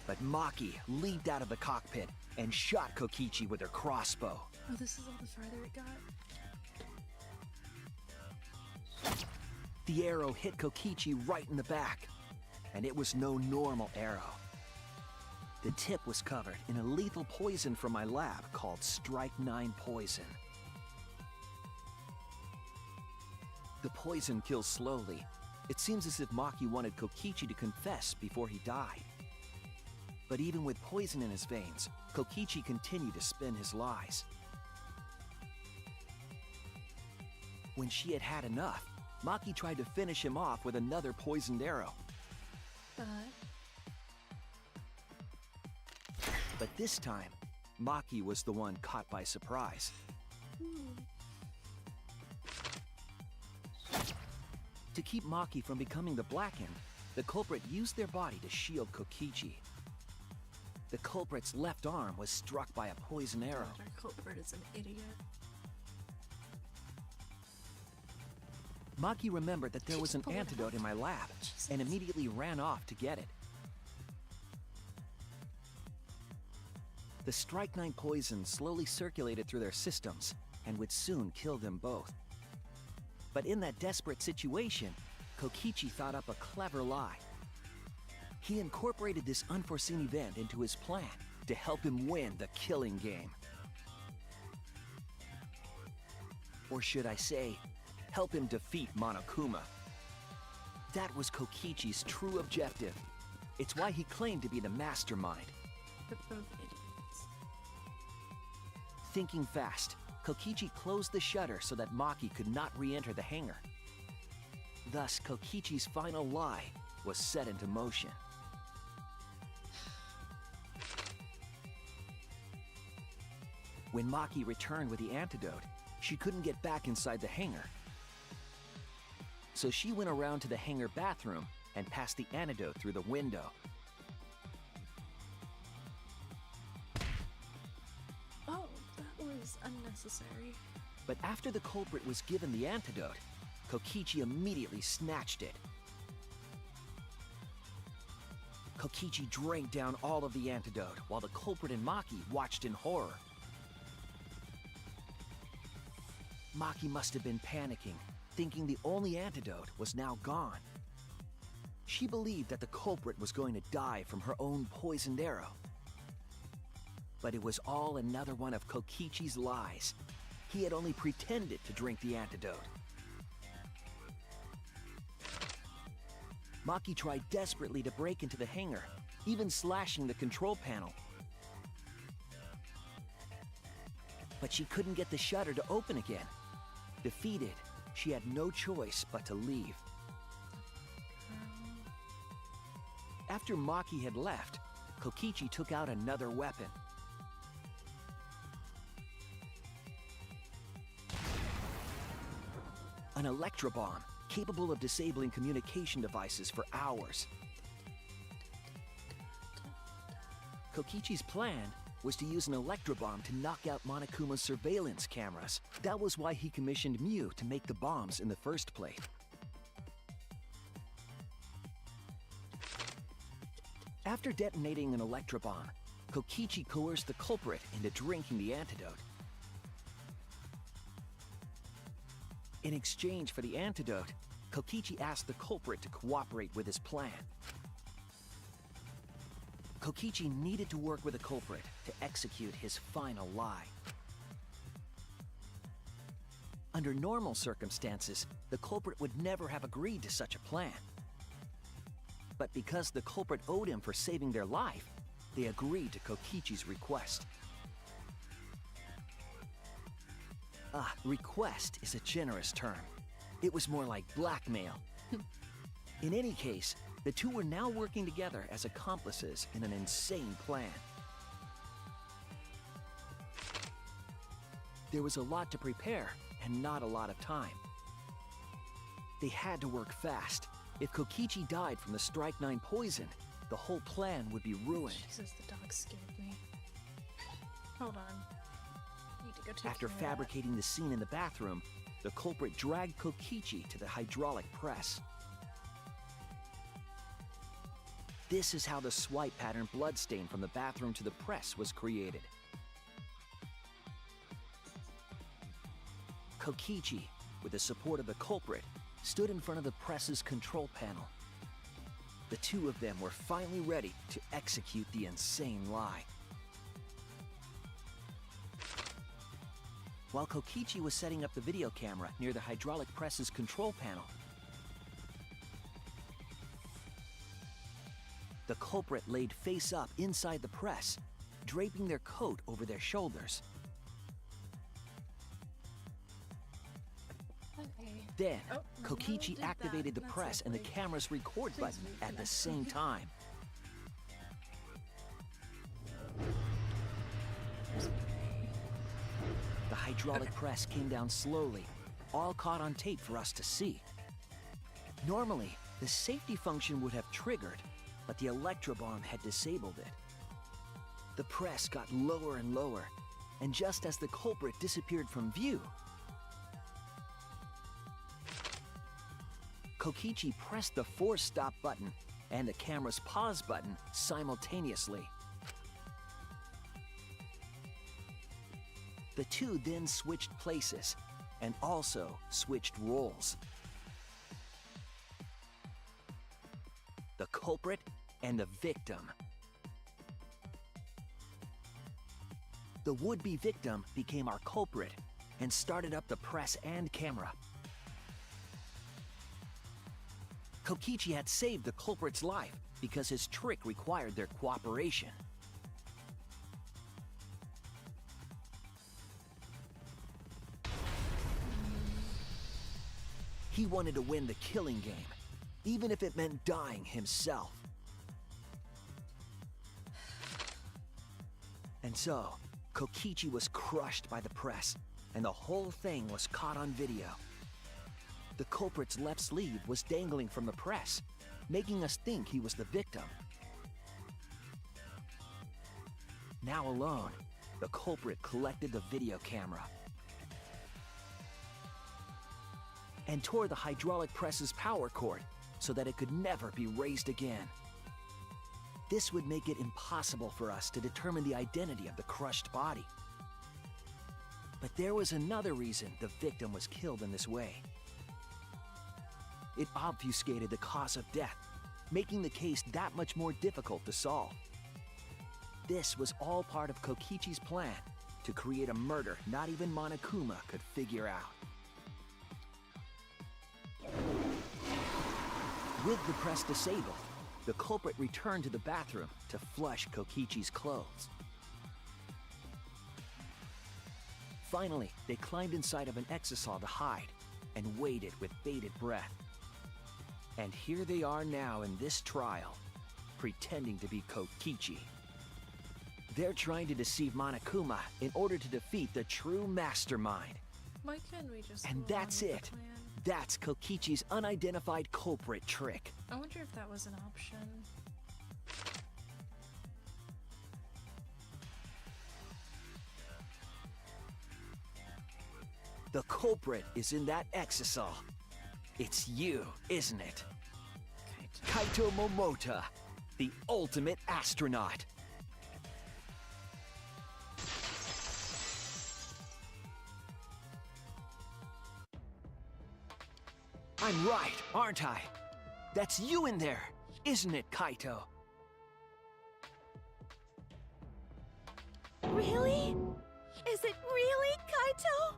But Maki leaped out of the cockpit and shot Kokichi with her crossbow. Oh, this is all the farther it got? The arrow hit Kokichi right in the back, and it was no normal arrow. The tip was covered in a lethal poison from my lab called Strike-9 poison. The poison kills slowly. It seems as if Maki wanted Kokichi to confess before he died. But even with poison in his veins, Kokichi continued to spin his lies. When she had had enough, Maki tried to finish him off with another poisoned arrow. But this time, Maki was the one caught by surprise. To keep Maki from becoming the Blackened, the culprit used their body to shield Kokichi. The culprit's left arm was struck by a poison arrow. God, our culprit is an idiot. Maki remembered that there was an Pull it antidote out. in my lab Jesus. and immediately ran off to get it. The Strike-9 poison slowly circulated through their systems and would soon kill them both. But in that desperate situation, Kokichi thought up a clever lie. He incorporated this unforeseen event into his plan to help him win the killing game. Or should I say, help him defeat Monokuma. That was Kokichi's true objective. It's why he claimed to be the mastermind. They're both idiots. Thinking fast, Kokichi closed the shutter so that Maki could not re-enter the hangar. Thus, Kokichi's final lie was set into motion. When Maki returned with the antidote, she couldn't get back inside the hangar. So she went around to the hangar bathroom and passed the antidote through the window. Oh, that was unnecessary. But after the culprit was given the antidote, Kokichi immediately snatched it. Kokichi drank down all of the antidote while the culprit and Maki watched in horror. Maki must have been panicking, thinking the only antidote was now gone. She believed that the culprit was going to die from her own poisoned arrow. But it was all another one of Kokichi's lies. He had only pretended to drink the antidote. Maki tried desperately to break into the hangar, even slashing the control panel. But she couldn't get the shutter to open again. Defeated, she had no choice but to leave. After Maki had left, Kokichi took out another weapon. An electrobomb, capable of disabling communication devices for hours. Kokichi's plan was to use an electrobomb to knock out Monokuma's surveillance cameras. That was why he commissioned Mew to make the bombs in the first place. After detonating an electrobomb, Kokichi coerced the culprit into drinking the antidote. In exchange for the antidote, Kokichi asked the culprit to cooperate with his plan. Kokichi needed to work with the culprit to execute his final lie. Under normal circumstances, the culprit would never have agreed to such a plan. But because the culprit owed him for saving their life, they agreed to Kokichi's request. Request is a generous term. It was more like blackmail. In any case, the two were now working together as accomplices in an insane plan. There was a lot to prepare and not a lot of time. They had to work fast. If Kokichi died from the Strike-9 poison, the whole plan would be ruined. Jesus, the dog scared me. Hold on. Need to go take After care of that. fabricating the scene in the bathroom, the culprit dragged Kokichi to the hydraulic press. this is how the swipe pattern bloodstain from the bathroom to the press was created. Kokichi, with the support of the culprit, stood in front of the press's control panel. The two of them were finally ready to execute the insane lie. While Kokichi was setting up the video camera near the hydraulic press's control panel, the culprit laid face up inside the press, draping their coat over their shoulders. Okay. Then, Oh, Kokichi did activated that. the Not press and the safely. camera's record Please button wait at for the that. same time. The hydraulic press came down slowly, all caught on tape for us to see. Normally, the safety function would have triggered, but the electrobomb had disabled it. The press got lower and lower, and just as the culprit disappeared from view, Kokichi pressed the force stop button and the camera's pause button simultaneously. The two then switched places and also switched roles. The culprit and the victim. The would-be victim became our culprit and started up the press and camera. Kokichi had saved the culprit's life because his trick required their cooperation. He wanted to win the killing game, even if it meant dying himself. And so, Kokichi was crushed by the press, and the whole thing was caught on video. The culprit's left sleeve was dangling from the press, making us think he was the victim. Now alone, the culprit collected the video camera and tore the hydraulic press's power cord so that it could never be raised again. This would make it impossible for us to determine the identity of the crushed body. But there was another reason the victim was killed in this way. It obfuscated the cause of death, making the case that much more difficult to solve. This was all part of Kokichi's plan to create a murder not even Monokuma could figure out. With the press disabled, the culprit returned to the bathroom to flush Kokichi's clothes. Finally, they climbed inside of an exisal to hide and waited with bated breath. And here they are now in this trial, pretending to be Kokichi. They're trying to deceive Monokuma in order to defeat the true mastermind. Why can't we just And go that's along with it. the plan? That's Kokichi's unidentified culprit trick. I wonder if that was an option. The culprit is in that exisal. It's you, isn't it? Kaito. Kaito Momota, the ultimate astronaut. I'm right, aren't I? That's you in there, isn't it, Kaito? Really? Is it really Kaito?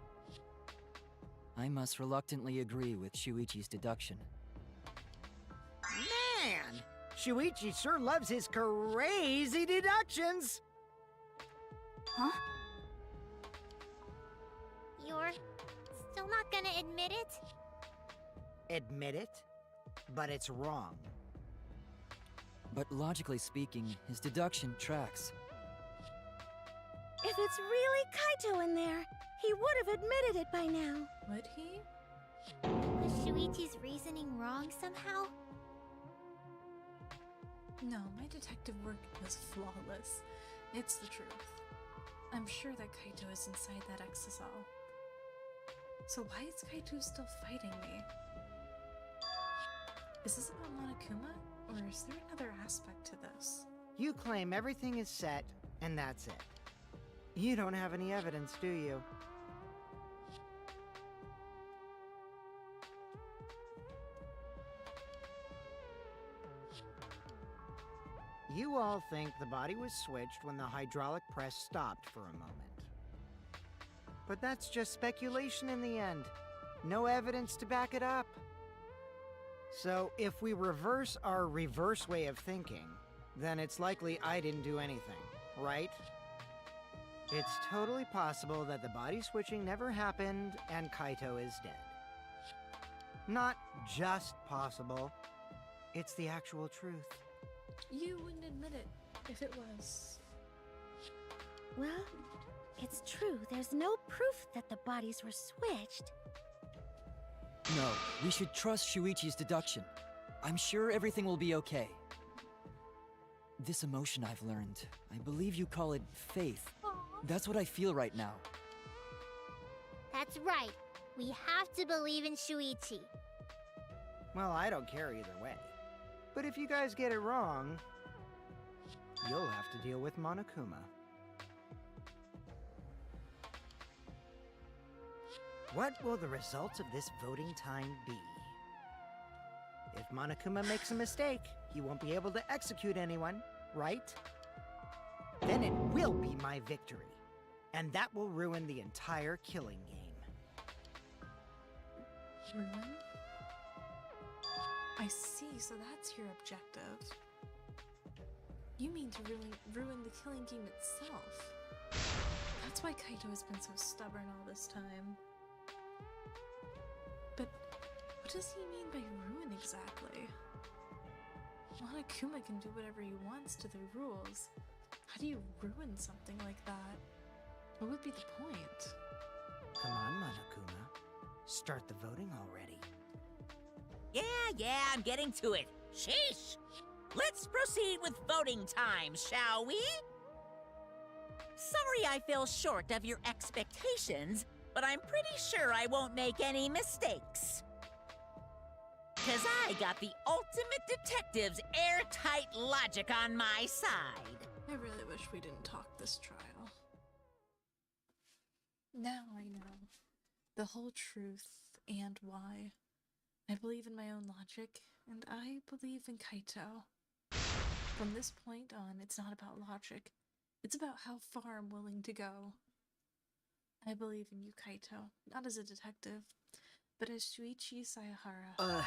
I must reluctantly agree with Shuichi's deduction. Man, Shuichi sure loves his crazy deductions. Huh? You're still not gonna admit it? Admit it, but it's wrong. But logically speaking, his deduction tracks. If it's really Kaito in there, he would have admitted it by now. Would he? Was Shuichi's reasoning wrong somehow? No, my detective work was flawless. It's the truth. I'm sure that Kaito is inside that exisal. So why is Kaito still fighting me? Is this about Monokuma? Or is there another aspect to this? You claim everything is set, and that's it. You don't have any evidence, do you? You all think the body was switched when the hydraulic press stopped for a moment. But that's just speculation in the end. No evidence to back it up. So if we reverse our reverse way of thinking, then it's likely I didn't do anything, right? It's totally possible that the body switching never happened and Kaito is dead. Not just possible, it's the actual truth. You wouldn't admit it if it was. Well, it's true. There's no proof that the bodies were switched. No, we should trust Shuichi's deduction. I'm sure everything will be okay. This emotion I've learned, I believe you call it faith. That's what I feel right now. That's right. We have to believe in Shuichi. Well, I don't care either way. But if you guys get it wrong, you'll have to deal with Monokuma. What will the results of this voting time be? If Monokuma makes a mistake, he won't be able to execute anyone, right? Then it will be my victory. And that will ruin the entire killing game. Ruin? I see, so that's your objective. You mean to ruin the killing game itself. That's why Kaito has been so stubborn all this time. But what does he mean by ruin exactly? Monokuma can do whatever he wants to the rules. How do you ruin something like that? What would be the point? Come on, Monokuma. Start the voting already. Yeah, I'm getting to it. Sheesh! Let's proceed with voting time, shall we? Sorry I fell short of your expectations, but I'm pretty sure I won't make any mistakes. 'Cause I got the ultimate detective's airtight logic on my side. I really wish we didn't talk this trial. Now I know the whole truth and why. I believe in my own logic, and I believe in Kaito. From this point on, it's not about logic. It's about how far I'm willing to go. I believe in you, Kaito, not as a detective, but as Shuichi Sayahara.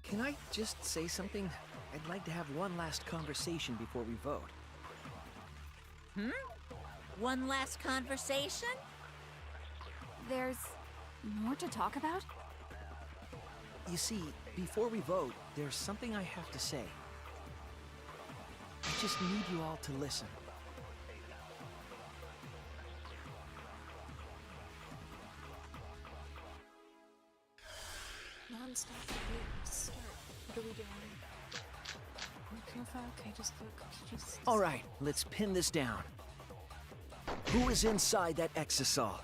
Can I just say something? I'd like to have one last conversation before we vote. One last conversation? There's more to talk about? You see, before we vote, there's something I have to say. I just need you all to listen. Non-stop debate. Start. What are we doing? Kaito's vote. All right, let's pin this down. Who is inside that exisal? Why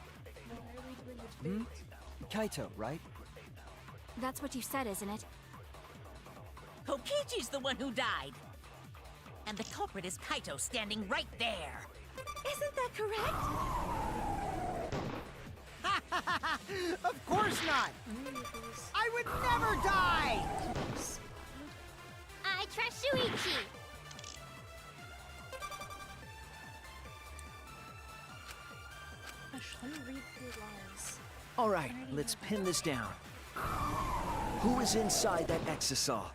are we doing the debate? Kaito, right? That's what you said, isn't it? Kokichi's the one who died. And the culprit is Kaito standing right there. Isn't that correct? Of course not! I would never die! I trust Shuichi. Gosh, let me read through lines. All right, let's pin this down. Who is inside that exisal?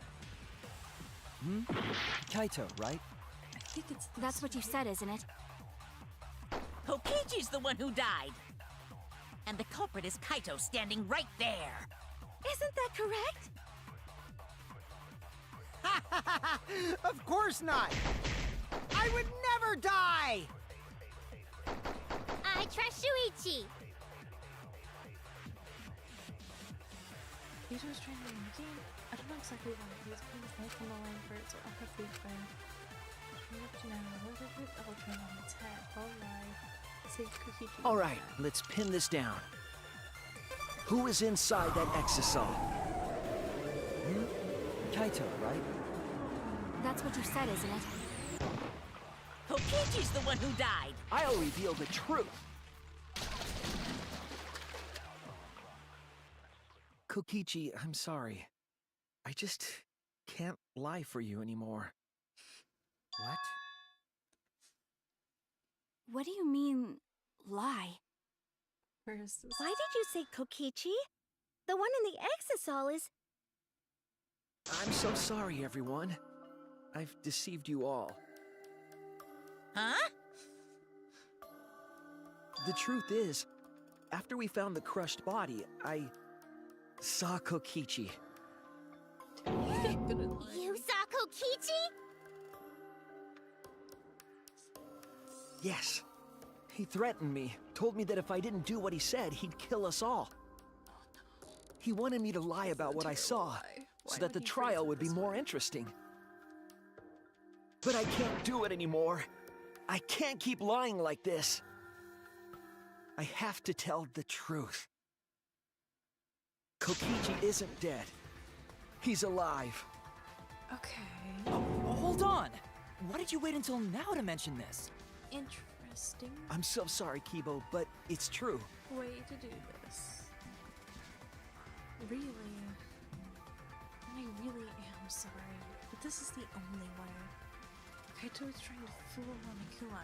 Kaito, right? I think it's That's what you said, isn't it? Kokichi's the one who died. And the culprit is Kaito standing right there. Isn't that correct? Of course not! I would never die! I trust Shuichi. Kaito's trying to win the game. I don't know exactly why. He's putting his life on the line for it, so I'll have faith in him. Turn up to now. What if it double turn on its head? Oh my. Save Kokichi. All right, let's pin this down. Who is inside that exisal? Kaito, right? That's what you said, isn't it? Kokichi's the one who died. I'll reveal the truth. Kokichi, I'm sorry. I just can't lie for you anymore. What? What do you mean, lie? Where is this? Why did you say Kokichi? The one in the exisal is... I'm so sorry, everyone. I've deceived you all. Huh? The truth is, after we found the crushed body, I saw Kokichi. You saw Kokichi? Yes. He threatened me, told me that if I didn't do what he said, he'd kill us all. He wanted me to lie about what I saw, so that the trial would be more interesting. But I can't do it anymore. I can't keep lying like this. I have to tell the truth. Kokichi isn't dead. He's alive. Okay. Oh, hold on! Why did you wait until now to mention this? Interesting I'm so sorry, Kibo, but it's true. way to do this. Really? I really am sorry, but this is the only way. Kaito is trying to fool Monokuma,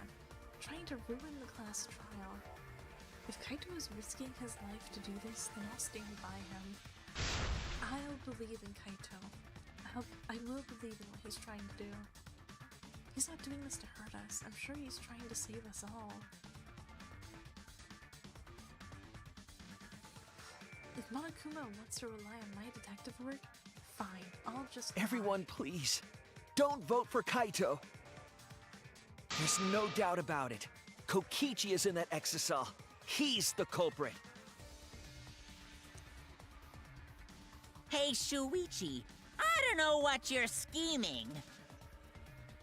trying to ruin the class trial. If Kaito is risking his life to do this, then I'll stand by him. I'll believe in Kaito. I will believe in what he's trying to do. He's not doing this to hurt us. I'm sure he's trying to save us all. If Monokuma wants to rely on my detective work, fine. I'll just... Everyone, please, don't vote for Kaito. There's no doubt about it. Kokichi is in that exisal. He's the culprit. Hey, Shuichi, I don't know what you're scheming.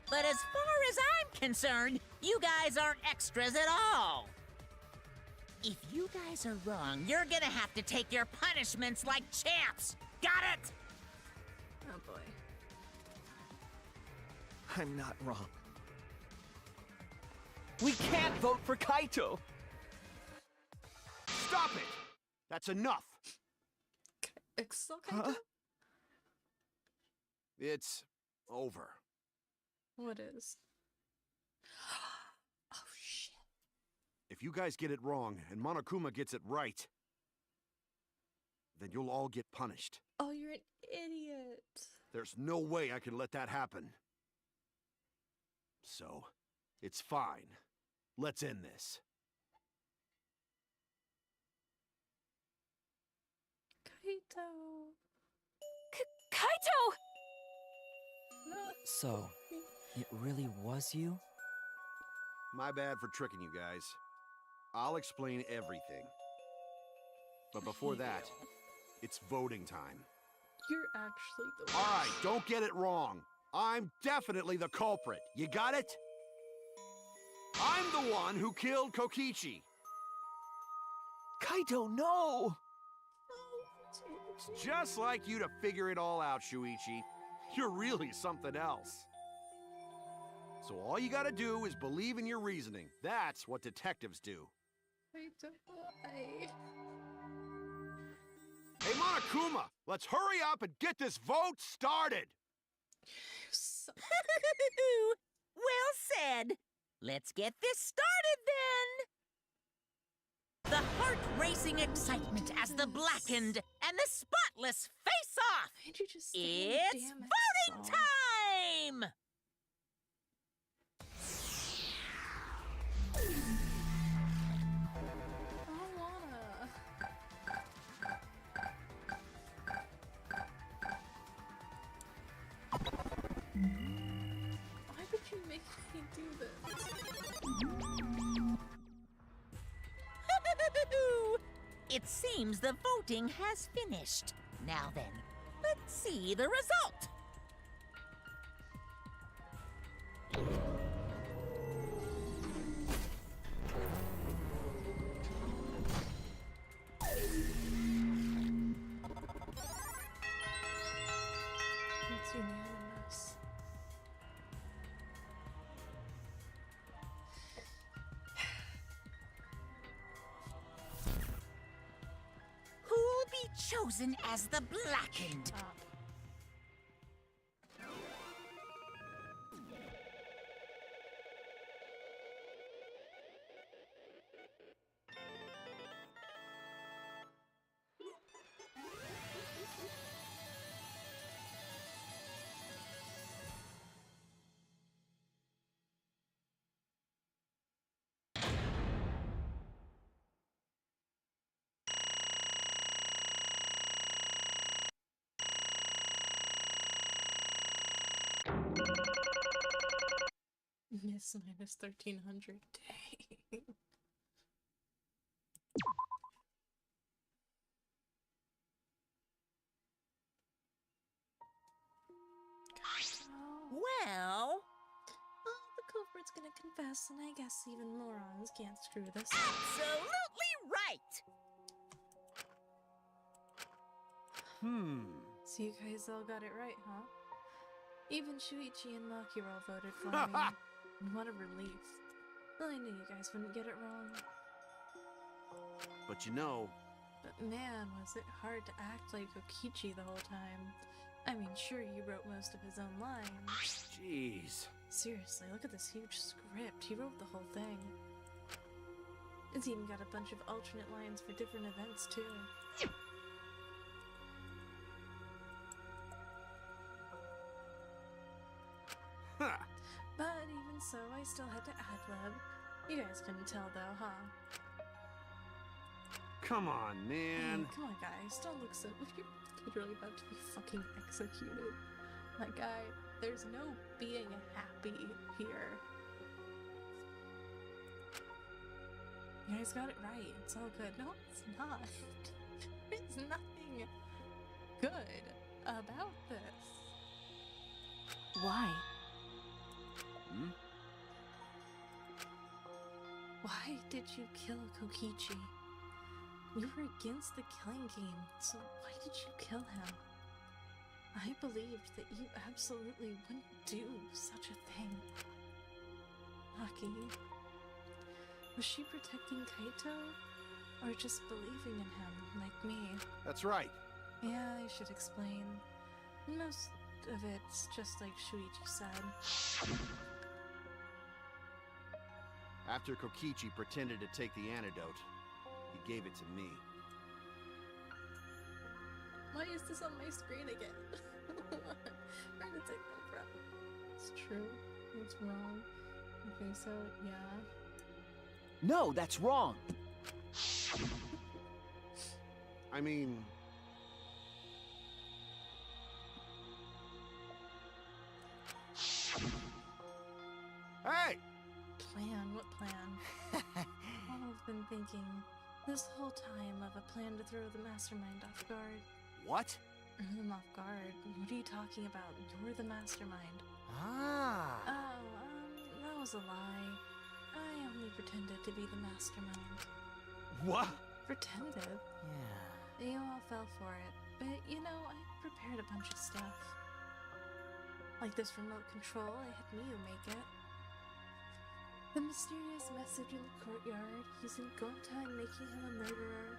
But as far as I'm concerned, you guys aren't extras at all. If you guys are wrong, you're gonna have to take your punishments like champs. Got it? Oh boy. I'm not wrong. We can't vote for Kaito! Stop it! That's enough! Exo Kaito? Huh? It's over. What is? Oh shit. If you guys get it wrong and Monokuma gets it right, then you'll all get punished. Oh, you're an idiot. There's no way I can let that happen. So, it's fine. Let's end this. Kaito. Kaito! No. So, it really was you? My bad for tricking you guys. I'll explain everything. But before that, it's voting time. You're actually the All right, worst. don't get it wrong. I'm definitely the culprit. You got it? I'm the one who killed Kokichi. Kaito, no! It's just like you to figure it all out, Shuichi. You're really something else. So all you gotta do is believe in your reasoning. That's what detectives do. Kaito, why? Hey, Monokuma, let's hurry up and get this vote started! You suck. Well said. Let's get this started then. The heart-racing excitement as the blackened and the spotless face off. Why'd you just stay in the It's damn voting exile? time! I don't wanna. Why would you make me do this? It seems the voting has finished. Now then, let's see the result. It's unanimous. chosen as the Blackened. Stop. Yes, minus 1300. Dang. Well, Oh, the culprit's gonna confess, and I guess even morons can't screw this up. absolutely right. So you guys all got it right, huh? Even Shuichi and Makiro voted for me. What a relief. Well, I knew you guys wouldn't get it wrong. But you know, But man, was it hard to act like Kokichi the whole time. I mean, sure, you wrote most of his own lines. jeez. Seriously, look at this huge script. He wrote the whole thing. It's even got a bunch of alternate lines for different events, too. Huh. But even so, I still had to ad-lib. You guys couldn't tell, though, huh? Come on, man. Hey, come on, guys. Don't look so... You're literally about to be fucking executed. My guy, there's no being happy here. You guys got it right. It's all good. No, it's not. There's nothing good about this. Why? Why did you kill Kokichi? You were against the killing game, so why did you kill him? I believed that you absolutely wouldn't do such a thing. Maki, was she protecting Kaito? Or just believing in him, like me? That's right. Yeah, I should explain. Most of it's just like Shuichi said. After Kokichi pretended to take the antidote, he gave it to me. Why is this on my screen again? Trying to take that from. It's true. It's wrong. Okay, so yeah. No, that's wrong. I mean... Hey! Plan? What plan? I've been thinking this whole time of a plan to throw the mastermind off guard. What? Off guard? What are you talking about? You're the mastermind. Ah. Oh, that was a lie. I only pretended to be the mastermind. What? Pretended? Yeah. You all fell for it. But, you know, I prepared a bunch of stuff. Like this remote control, I had Miu make it. The mysterious message in the courtyard, using Gonta and making him a murderer.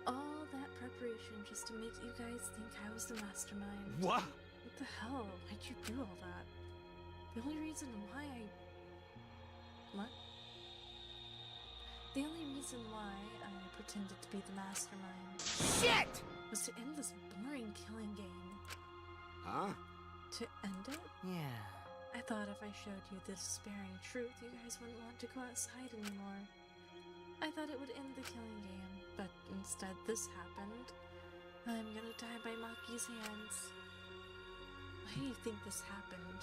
All that preparation just to make you guys think I was the mastermind. What? What the hell? Why'd you do all that? The only reason why What? The only reason why I pretended to be the mastermind Shit! was to end this boring killing game. Huh? To end it? Yeah. I thought if I showed you the despairing truth, you guys wouldn't want to go outside anymore. I thought it would end the killing game, but instead this happened. I'm gonna die by Maki's hands. Why do you think this happened?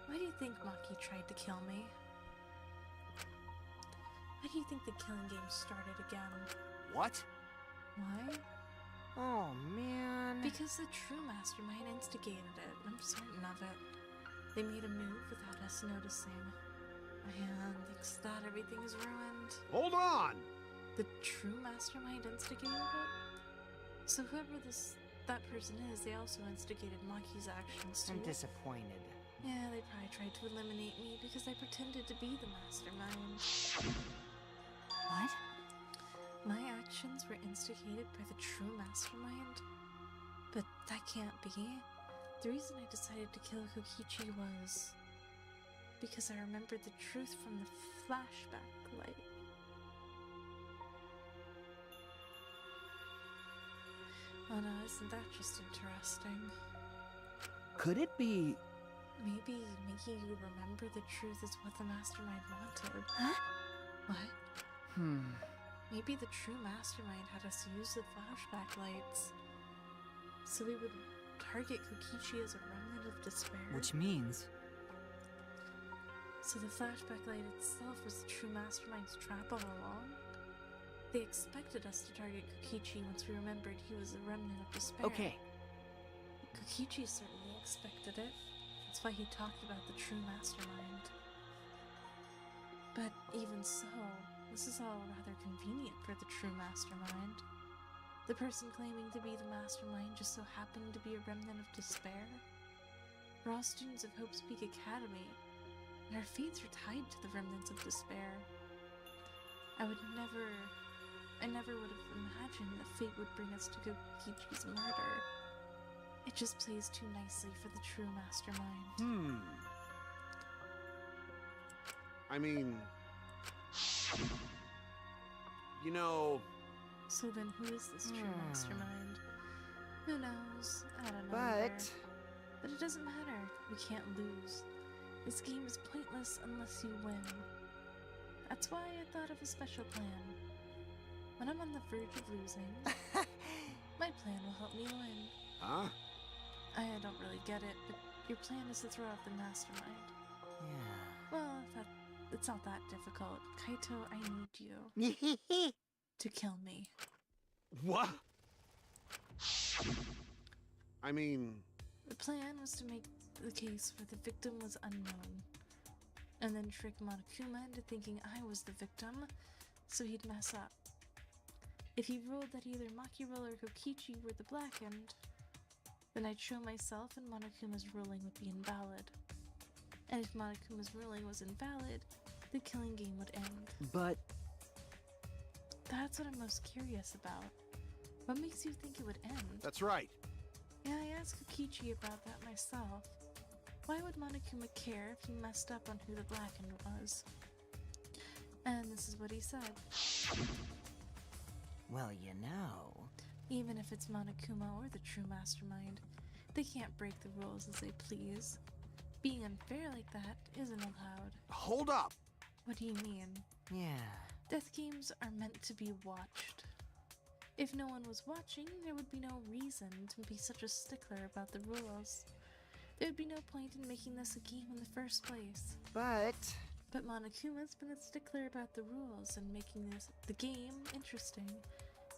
Why do you think Maki tried to kill me? Why do you think the killing game started again? What? Why? Oh, man. Because the true mastermind instigated it. I'm certain of it. They made a move without us noticing. And thanks to that, everything is ruined. Hold on! The true mastermind instigated it? So whoever that person is, they also instigated Maki's actions too. I'm disappointed. Yeah, they probably tried to eliminate me because I pretended to be the mastermind. What? actions were instigated by the true mastermind? But that can't be. The reason I decided to kill Kokichi was because I remembered the truth from the flashback light. Oh no, isn't that just interesting? Could it be... Maybe making you remember the truth is what the mastermind wanted. Huh? What? Maybe the true mastermind had us use the flashback lights so we would target Kokichi as a remnant of despair. Which means... So the flashback light itself was the true mastermind's trap all along? They expected us to target Kokichi once we remembered he was a remnant of despair. Okay, Kokichi certainly expected it. That's why he talked about the true mastermind. But even so, this is all rather convenient for the true mastermind. The person claiming to be the mastermind just so happened to be a remnant of despair. We're all students of Hope's Peak Academy, and our fates are tied to the remnants of despair. I never would have imagined that fate would bring us to Kokichi's murder. It just plays too nicely for the true mastermind. I mean... You know... So then who is this true mastermind? Who knows? I don't know either. But it doesn't matter. We can't lose. This game is pointless unless you win. That's why I thought of a special plan. When I'm on the verge of losing, my plan will help me win. Huh? I don't really get it, but your plan is to throw off the mastermind. Yeah. Well, it's not that difficult. Kaito, I need you to kill me. What? I mean... The plan was to make the case where the victim was unknown, and then trick Monokuma into thinking I was the victim, so he'd mess up. If he ruled that either Makiro or Kokichi were the blackened, then I'd show myself and Monokuma's ruling would be invalid. And if Monokuma's ruling was invalid, the killing game would end. but... That's what I'm most curious about. What makes you think it would end? That's right. Yeah, I asked Kokichi about that myself. Why would Monokuma care if he messed up on who the blackened was? And this is what he said. Well, you know... Even if it's Monokuma or the true mastermind, they can't break the rules as they please. Being unfair like that isn't allowed. Hold up! What do you mean? Yeah. Death games are meant to be watched. If no one was watching, there would be no reason to be such a stickler about the rules. There would be no point in making this a game in the first place. But Monokuma's been a stickler about the rules and making the game interesting.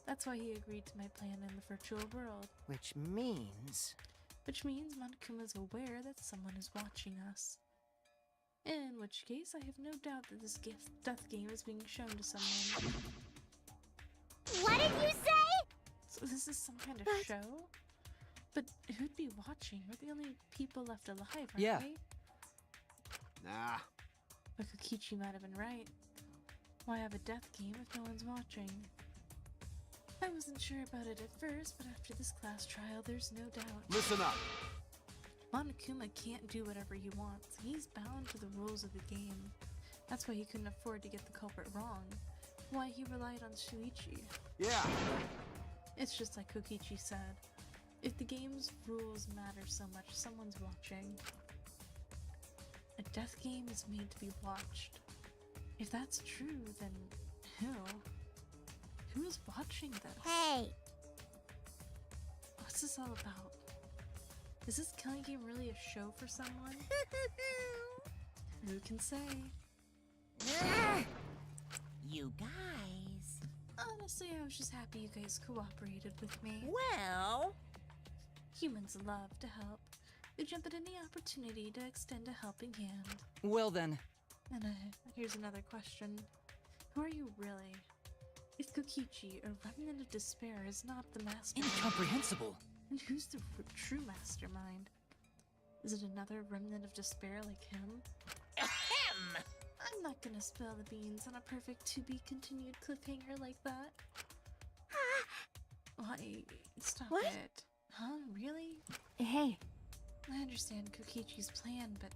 That's why he agreed to my plan in the virtual world. which means... Which means Monokuma's aware that someone is watching us. In which case, I have no doubt that this death game is being shown to someone. What did you say? So this is some kind of show? But who'd be watching? We're the only people left alive, aren't Yeah. we? Nah. But Kokichi might have been right. Why have a death game if no one's watching? I wasn't sure about it at first, but after this class trial, there's no doubt. Listen up. Monokuma can't do whatever he wants. He's bound to the rules of the game. That's why he couldn't afford to get the culprit wrong. Why he relied on Shuichi. Yeah. It's just like Kokichi said. If the game's rules matter so much, someone's watching. A death game is made to be watched. If that's true, then who? Who is watching this? Hey, What's this all about? Is this killing game really a show for someone? Who can say? You guys. Honestly, I was just happy you guys cooperated with me. Well, Humans love to help. They jump at any opportunity to extend a helping hand. Well then, And here's another question. Who are you really? If Kokichi, a remnant of despair, is not the mastermind, incomprehensible. then who's the true mastermind? Is it another remnant of despair like him? ahem. I'm not gonna spill the beans on a perfect to-be-continued cliffhanger like that. Stop What? it. Huh? Really? Hey, I understand Kokichi's plan, but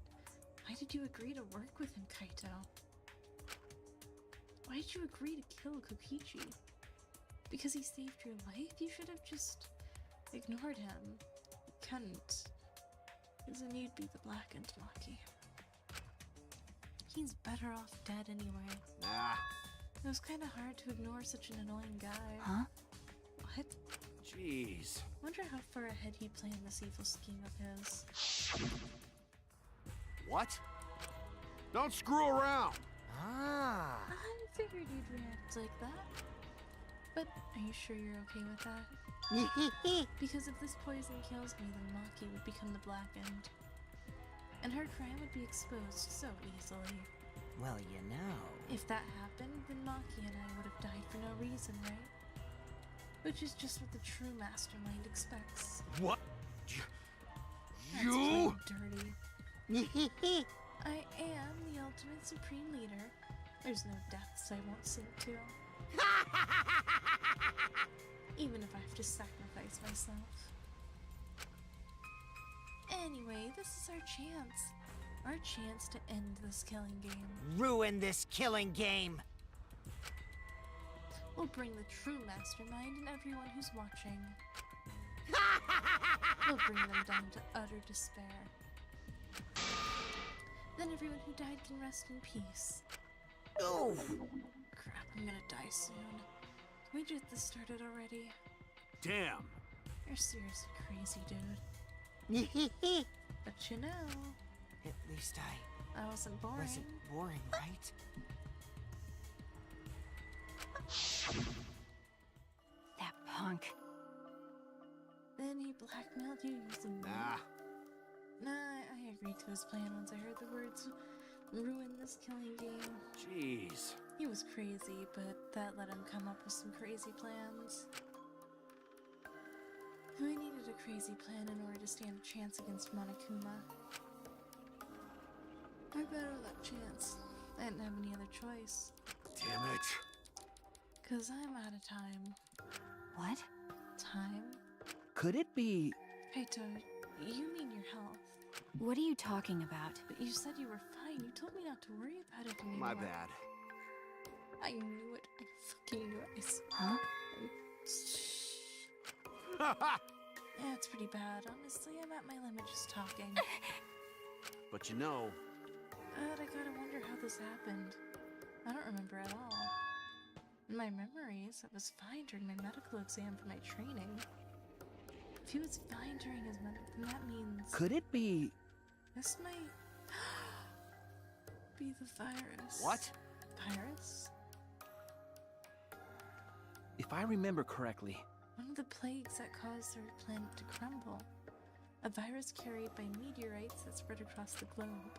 why did you agree to work with him, Kaito? Why did you agree to kill Kokichi? Because he saved your life? You should have just ignored him. You couldn't. Because then you'd be the blackened Maki. He's better off dead anyway. Nah. It was kind of hard to ignore such an annoying guy. huh? What? Jeez. Wonder how far ahead he planned this evil scheme of his. What? Don't screw around! Ah. I figured you'd react like that. But are you sure you're okay with that? Because if this poison kills me, then Maki would become the blackened. And her crime would be exposed so easily. Well, you know. If that happened, then Maki and I would have died for no reason, right? Which is just what the true mastermind expects. What? That's You? plain dirty. I am the ultimate supreme leader. There's no depths I won't sink to. Even if I have to sacrifice myself. Anyway, this is our chance. Our chance to end this killing game. Ruin this killing game. We'll bring the true mastermind and everyone who's watching. We'll bring them down to utter despair. Then everyone who died can rest in peace. Oh. Crap, I'm gonna die soon. Can we get this started already? Damn. You're seriously crazy, dude. But you know, At least I I wasn't boring. wasn't boring, right? That punk. Then he blackmailed you using me. Nah. I agreed to his plan once I heard the words ruin this killing game. Jeez. He was crazy, but that let him come up with some crazy plans. We needed a crazy plan in order to stand a chance against Monokuma. I better that chance. I didn't have any other choice. Damn it. 'Cause I'm out of time. What? Time? Could it be... Kaito, you mean your health. What are you talking about? But you said you were fine. You told me not to worry about it anymore. My bad. I knew it. I fucking knew it. Huh? Yeah, it's pretty bad. Honestly, I'm at my limit just talking. But you know, But I gotta wonder how this happened. I don't remember at all. In my memories, I was fine during my medical exam for my training. If he was fine during his medical, then that means Could it be... this might be the virus. what? Virus? If I remember correctly, One of the plagues that caused our planet to crumble. A virus carried by meteorites that spread across the globe.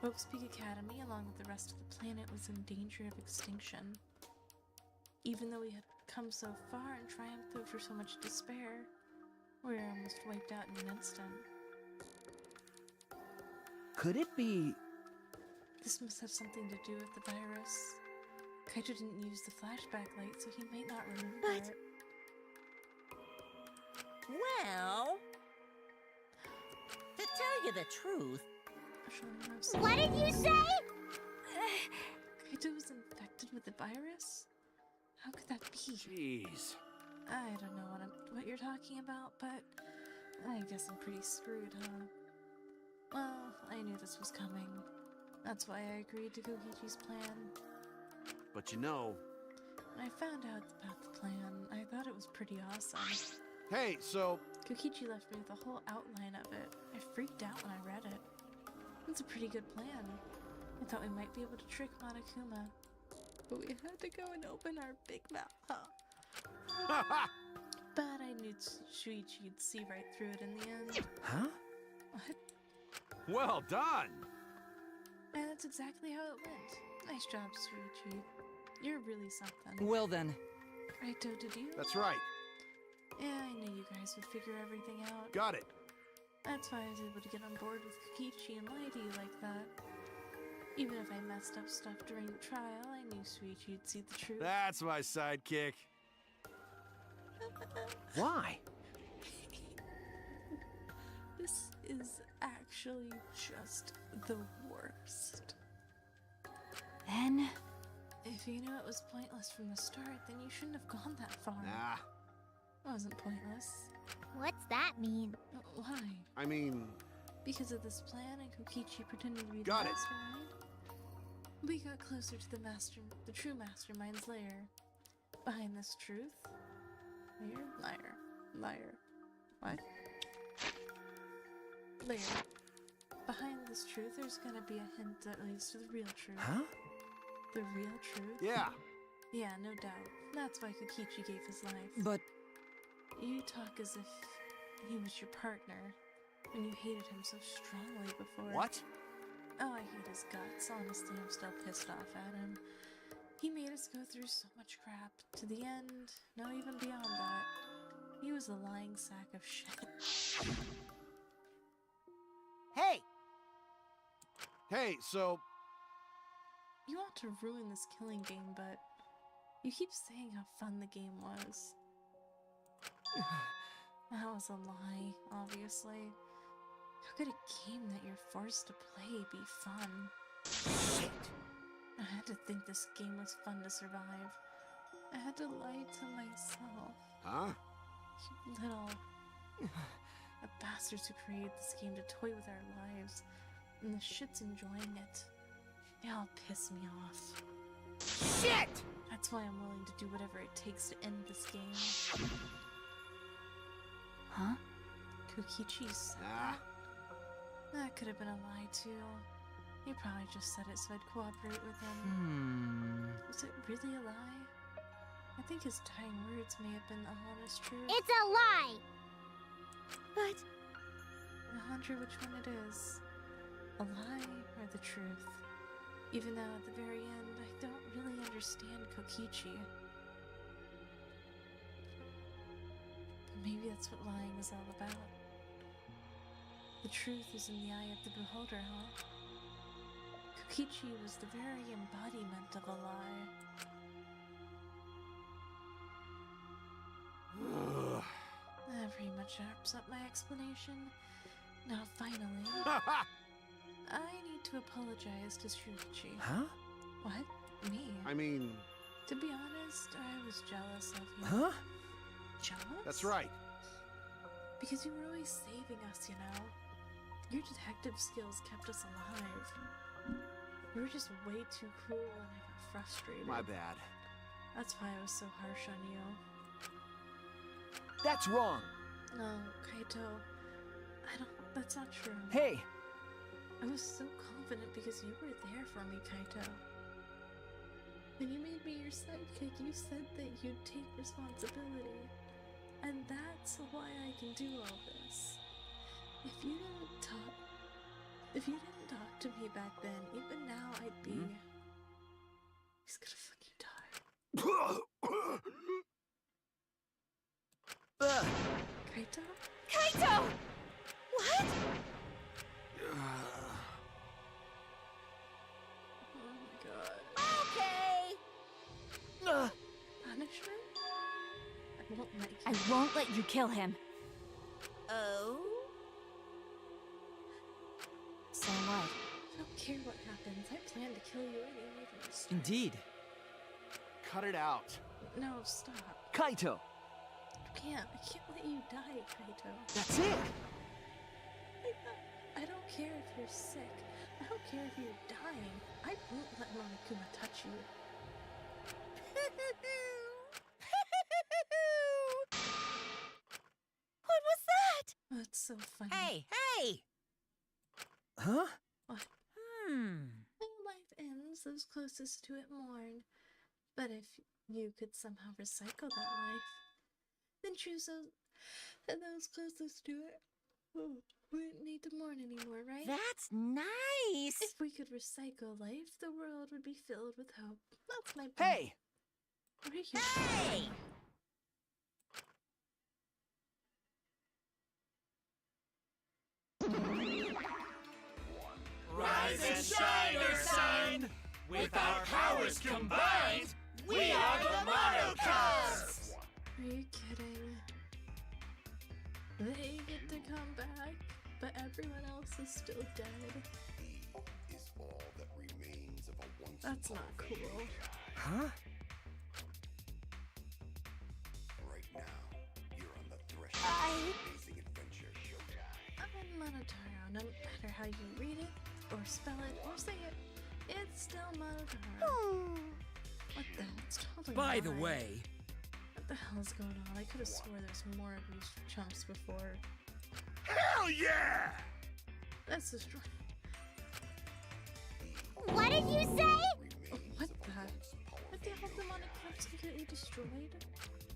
Hope's Peak Academy, along with the rest of the planet, was in danger of extinction. Even though we had come so far and triumphed over so much despair, we were almost wiped out in an instant. could it be... This must have something to do with the virus. Kaito didn't use the flashback light, so he might not remember But- it. Well, to tell you the truth, What did you say? Kaito was infected with the virus? How could that be? Jeez. I don't know what you're talking about, but I guess I'm pretty screwed, huh? Well, I knew this was coming. That's why I agreed to Kokichi's plan. But you know, When I found out about the plan, I thought it was pretty awesome. hey, so Kokichi left me with the whole outline of it. I freaked out when I read it. It's a pretty good plan. I thought we might be able to trick Monokuma. But we had to go and open our big mouth, huh? But I knew Shuichi'd see right through it in the end. Huh? What? well done. And that's exactly how it went. Nice job, Shuichi. You're really something. Well then, Raito, did you? That's right. Yeah, I knew you guys would figure everything out. Got it. That's why I was able to get on board with Kokichi and lie to you like that. Even if I messed up stuff during the trial, I knew Shuichi'd see the truth. That's my sidekick. Why? This is actually just the worst. Then, If you knew it was pointless from the start, then you shouldn't have gone that far. Nah, It wasn't pointless. What's that mean? Why? I mean, Because of this plan and Kokichi pretending to be Got the it. mastermind? We got closer to the true mastermind's lair. Behind this truth... Liar. What? Lair. Behind this truth, there's gonna be a hint that leads to the real truth. Huh? The real truth? yeah. Yeah, no doubt. That's why Kokichi gave his life. But You talk as if he was your partner, when you hated him so strongly before. What? Oh, I hate his guts. Honestly, I'm still pissed off at him. He made us go through so much crap. To the end, no, even beyond that. He was a lying sack of shit. Hey! Hey, so, You want to ruin this killing game, but you keep saying how fun the game was. That was a lie, obviously. How could a game that you're forced to play be fun? Shit! I had to think this game was fun to survive. I had to lie to myself. huh? You little... The bastards who created this game to toy with our lives. And the shit's enjoying it. They all piss me off. Shit! That's why I'm willing to do whatever it takes to end this game. huh? Kokichi said Nah. that? That could have been a lie too. He probably just said it so I'd cooperate with him. Was it really a lie? I think his dying words may have been the honest truth. It's a lie! But I wonder which one it is. A lie or the truth? Even though at the very end, I don't really understand Kokichi. But maybe that's what lying is all about. The truth is in the eye of the beholder, huh? Kokichi was the very embodiment of a lie. That pretty much wraps up my explanation. Now finally, I need to apologize to Shuichi. Huh? What? Me? I mean, To be honest, I was jealous of you. Huh? Jealous? that's right. Because you were always saving us, you know? Your detective skills kept us alive. You were just way too cool and I got frustrated. My bad. That's why I was so harsh on you. That's wrong. No, Kaito. That's not true. Hey, I was so confident because you were there for me, Kaito. When you made me your sidekick, you said that you'd take responsibility. And that's why I can do all this. If you didn't talk to me back then, even now I'd be... He's gonna fucking die. Kaito? Kaito! What? Oh my god. Okay! Punishment? I won't let you. I won't let you kill him. Oh? So what? I don't care what happens. I plan to kill you anyway from the start. indeed. Cut it out. No, stop. Kaito. I can't let you die, Kaito. That's it. I don't care if you're sick. I don't care if you're dying. I won't let Monokuma touch you. What was that? That's so funny. Hey! Huh? What? When life ends, those closest to it mourn. But if you could somehow recycle that life, then choose those closest to it wouldn't need to mourn anymore, right? That's nice! If we could recycle life, the world would be filled with hope. That's my point. Hey. What are you Hey! Rise and shine, Earthsign! With our powers combined, we are the Monocubs! Are you you kidding? They get to come back, but everyone else is still dead. Is all that remains of a once That's not cool. Huh? Right now, you're on the threshold of an amazing adventure. Monotaro, no matter how you read it, or spell it, or say it, it's still Monotaro. What the hell? It's totally By the mine. way, What the hell is going on? I could have swore there's more of these chumps before. Hell yeah! That's destroyed. What did you say? What the? What the hell? The monocups completely destroyed?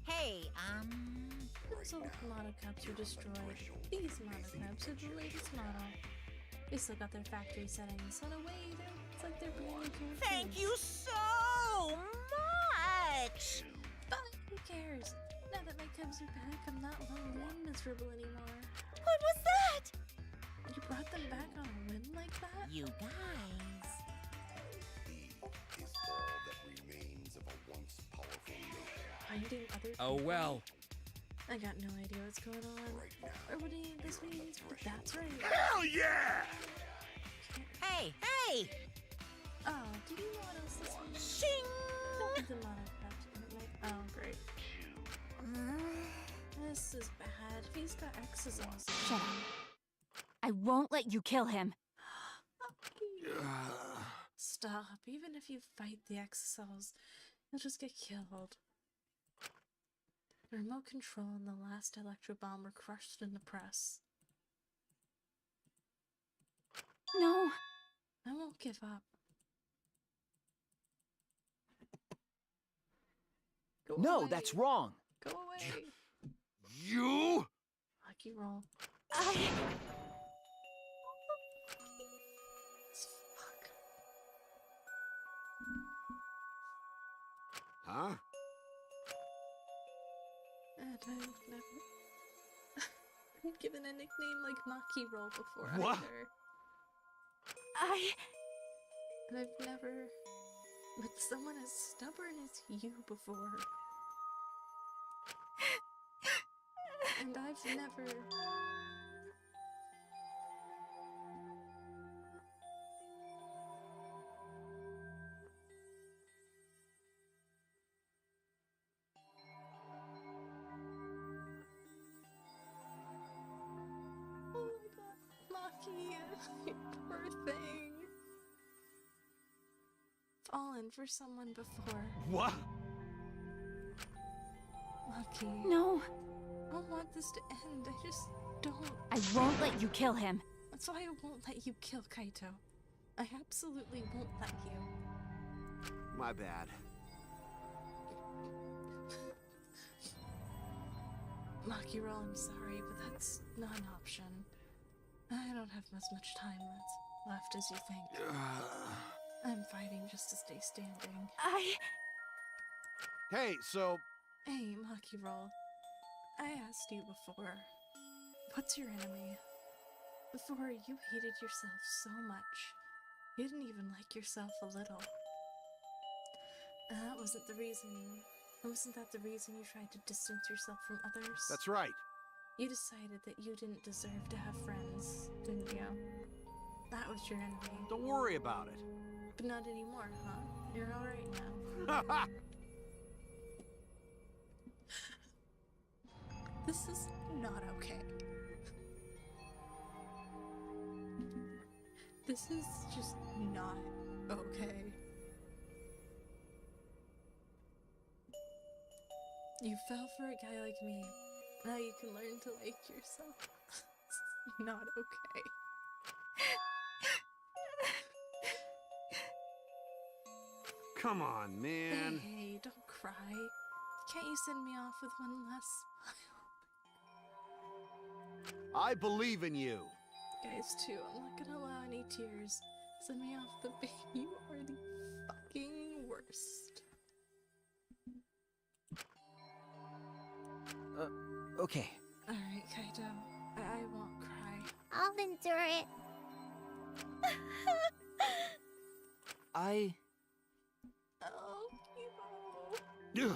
Hey, Those old monocups are destroyed. These monocups are the latest model. They still got their factory settings, so in a way, it's like they're brand new characters. thank you so much! But who cares? Now that my cubs are back, I'm not lonely and miserable anymore. What was that? You brought them back on a whim like that? You guys. Is all that remains of a once powerful nation. Finding other oh people? well. I got no idea what's going on. Right now, Or what any of this means, but that's right. Hell yeah! Hey! Oh, do you know what else this means? Shing! The monocup. Oh, great. This is bad. He's got X's on his Shut up. I won't let you kill him. Stop. Even if you fight the exocells, you'll just get killed. The remote control and the last electro bomb were crushed in the press. No. I won't give up. Go No, away. that's wrong. Go away. You? Lucky roll. I... Fuck. Huh? And I've never been given a nickname like Maki Roll before What? either. I... And I've never met someone as stubborn as you before. And I've never... Oh my god, Maki, you poor thing. Fallen for someone before. What? Maki. No. I don't want this to end. I just don't. I won't let you kill him. That's why I won't let you kill Kaito. I absolutely won't let you. My bad. Makiro, I'm sorry, but that's not an option. I don't have as much time left as you think. I'm fighting just to stay standing. Hey, so Hey, Makiro. I asked you before, what's your enemy? Before, you hated yourself so much. You didn't even like yourself a little. That wasn't the reason. Wasn't that the reason you tried to distance yourself from others? that's right. You decided that you didn't deserve to have friends, didn't you? That was your enemy. Don't worry about it. But not anymore, huh? You're alright now. This is not okay. This is just not okay. You fell for a guy like me. Now you can learn to like yourself. This is not okay. Come on, man. Hey, don't cry. Can't you send me off with one last smile? I believe in you. Guys, too, I'm not gonna allow any tears. Send me off the bait. You are the fucking worst. Okay. Alright, Kaito. I won't cry. I'll endure it. I... Oh, Kibo. Ugh.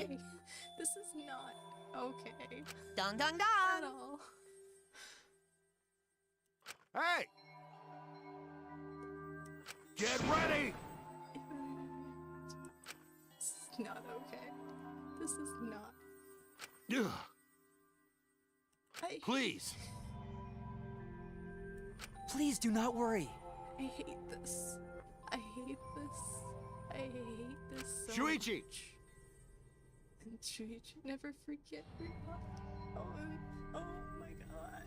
okay. This is not okay Dong dong at dong! all. Hey! Get ready! This is not okay. This is not. Ugh, I please. Please do not worry. hate this. I hate this. I hate this so Shuichi! much. And Shuichi, never forget me. Oh, oh my god.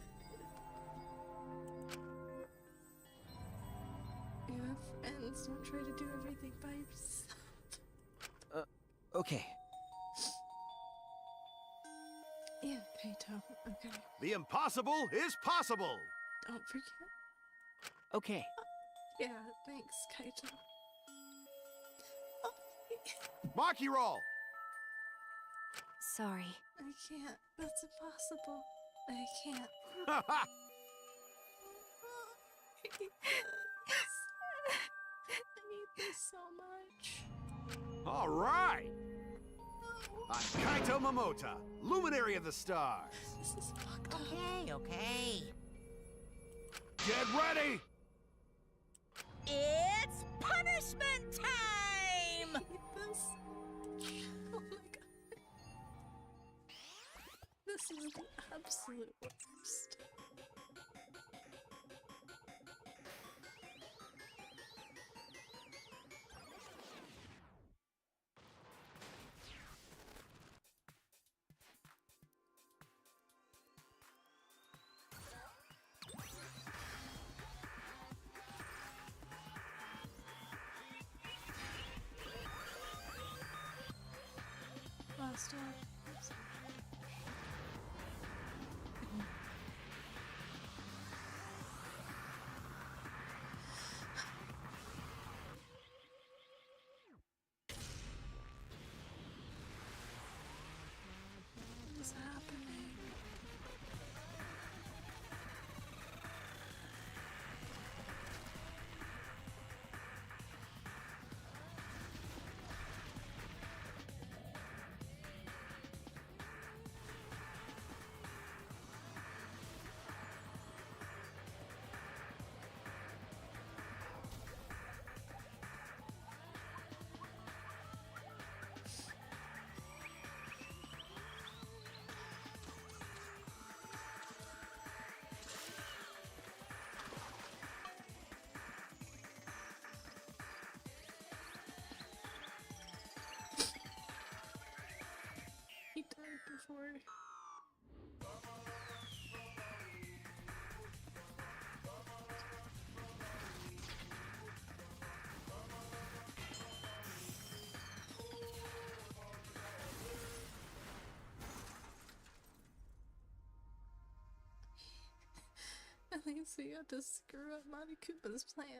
You have friends. Don't try to do everything by yourself. Okay. Yeah, Kaito. Okay. The impossible is possible! Don't forget. Okay. Yeah, thanks, Kaito. Oh, Maki roll! Sorry. I can't. That's impossible. I can't. I hate this so much. All right! I'm Kaito Momota, Luminary of the Stars. This is fucked up. Okay. Get ready! It's punishment time! I hate this. Oh my god. This is the absolute worst. Last one. What is happening? He died before. At least we got to screw up Monty Koopa's plans.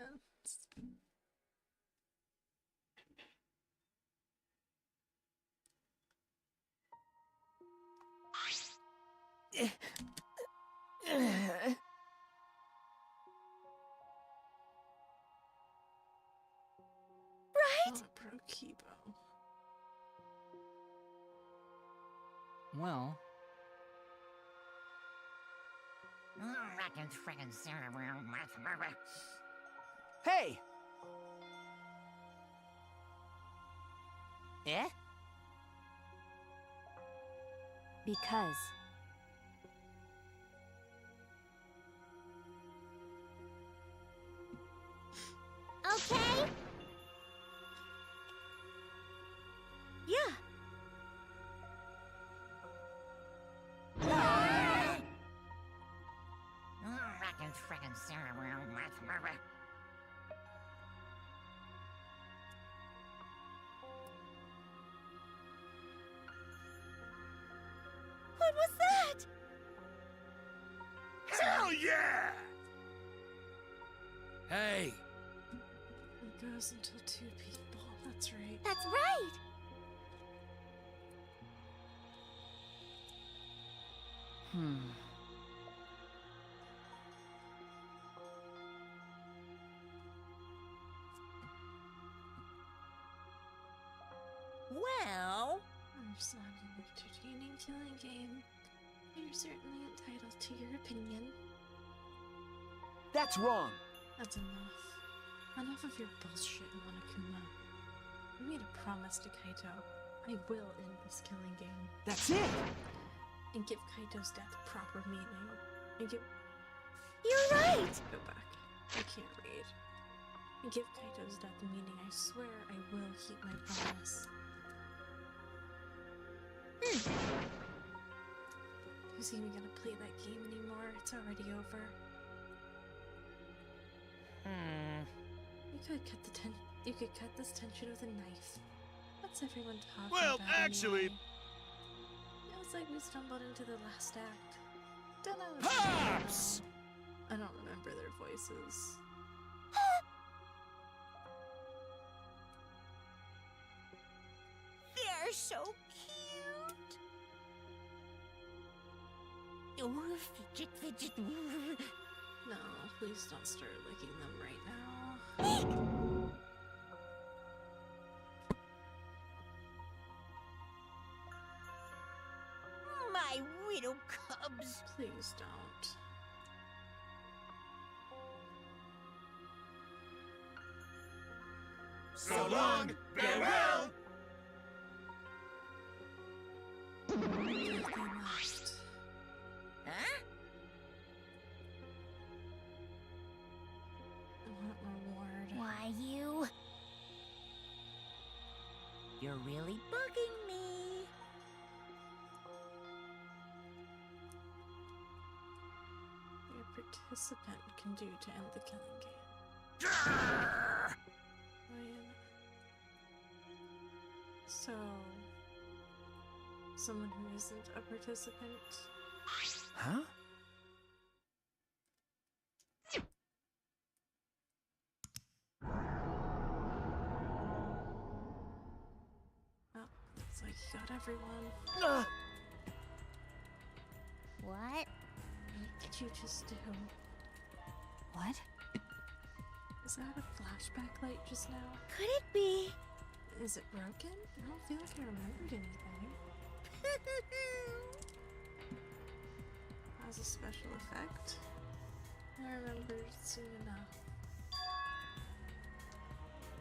Right? Oh, bro, Kibo. Well, Hey! Eh? Because. Okay? Yeah. What was that? Hell yeah! Hey! It goes until 2 people. That's right. That's right. Well, just not an entertaining killing game. You're certainly entitled to your opinion. That's wrong. That's enough. Enough of your bullshit, Monokuma. I made a promise to Kaito. I will end this killing game. That's it! And give Kaito's death proper meaning. And give... You're right! Go back. I can't read. And give Kaito's death meaning. I swear I will keep my promise. Who's even gonna play that game anymore? It's already over. You could cut this tension with a knife. What's everyone talking about? Well, actually, anyway? It was like we stumbled into the last act. Don't know. Pops! I don't remember their voices. They're so cute. Oh, fidget, fidget. No, please don't start licking them right now. My widow cubs. Please don't. So long, farewell! They left. Huh? I want reward. Why, you? You're really bugging me. Your participant can do to end the killing game. Grrr! Ryan. So, someone who isn't a participant? Huh? Oh, looks like you got everyone. What? What did you just do? What? Is that a flashback light just now? Could it be? Is it broken? I don't feel like I remembered anything. As a special effect? I remember soon enough.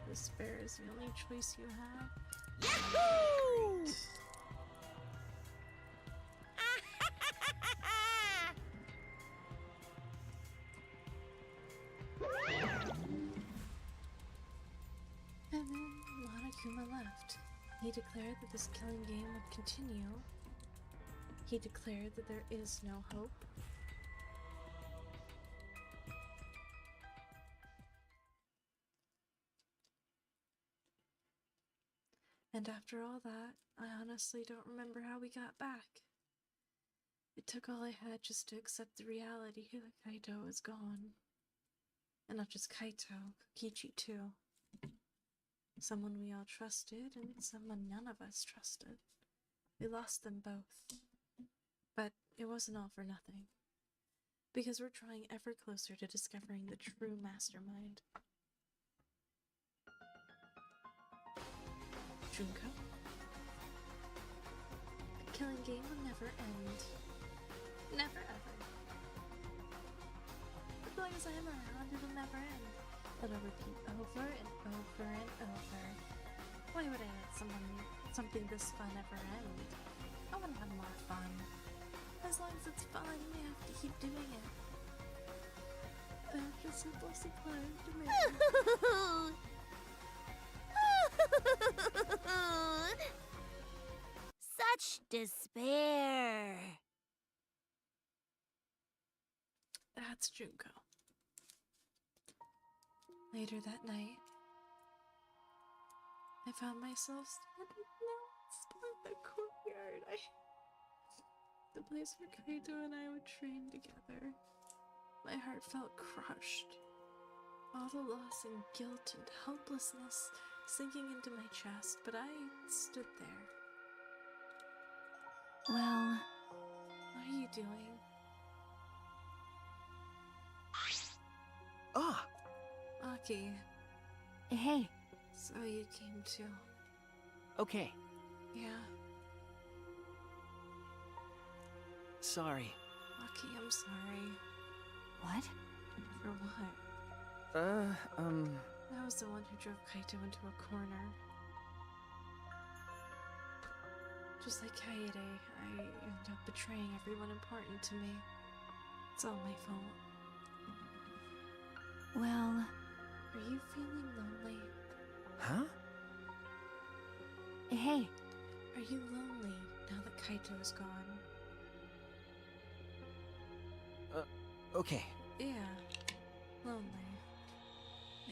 Despair is the only choice you have. Yahoo! And then Monokuma left. He declared that this killing game would continue. He declared that there is no hope. And after all that, I honestly don't remember how we got back. It took all I had just to accept the reality that Kaito is gone. And not just Kaito, Kokichi too. Someone we all trusted, and someone none of us trusted. We lost them both. But it wasn't all for nothing. Because we're trying ever closer to discovering the true mastermind. Junko? The killing game will never end. Never ever. As long as I am around, it'll never end. It'll repeat over and over and over. Why would I let something this fun ever end? I want to have more fun. As long as it's fun, we have to keep doing it. That's a simple supply of demand. Such despair. That's Junko. Later that night, I found myself standing outside the courtyard. The place where Kaito and I would train together. My heart felt crushed. All the loss and guilt and helplessness sinking into my chest, but I stood there. Well, What are you doing? Ah! Aki, hey, so you came too. Okay. Yeah. sorry. Lucky, I'm sorry. What? For what? I was the one who drove Kaito into a corner. Just like Kaede, I ended up betraying everyone important to me. It's all my fault. Well, Are you feeling lonely? Huh? hey, Are you lonely now that Kaito is gone? Okay. Yeah, lonely.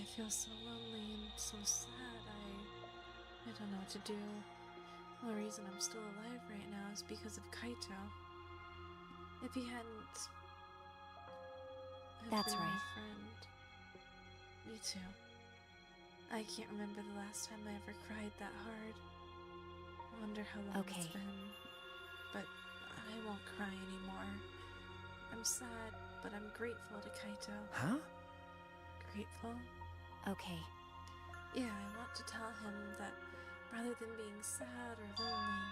I feel so lonely and so sad. I don't know what to do. The only reason I'm still alive right now is because of Kaito. If he hadn't That's been my right. friend. Me too. I can't remember the last time I ever cried that hard. I wonder how long it's Okay. been. But I won't cry anymore. I'm sad, but I'm grateful to Kaito. Huh? Grateful? okay. Yeah, I want to tell him that rather than being sad or lonely,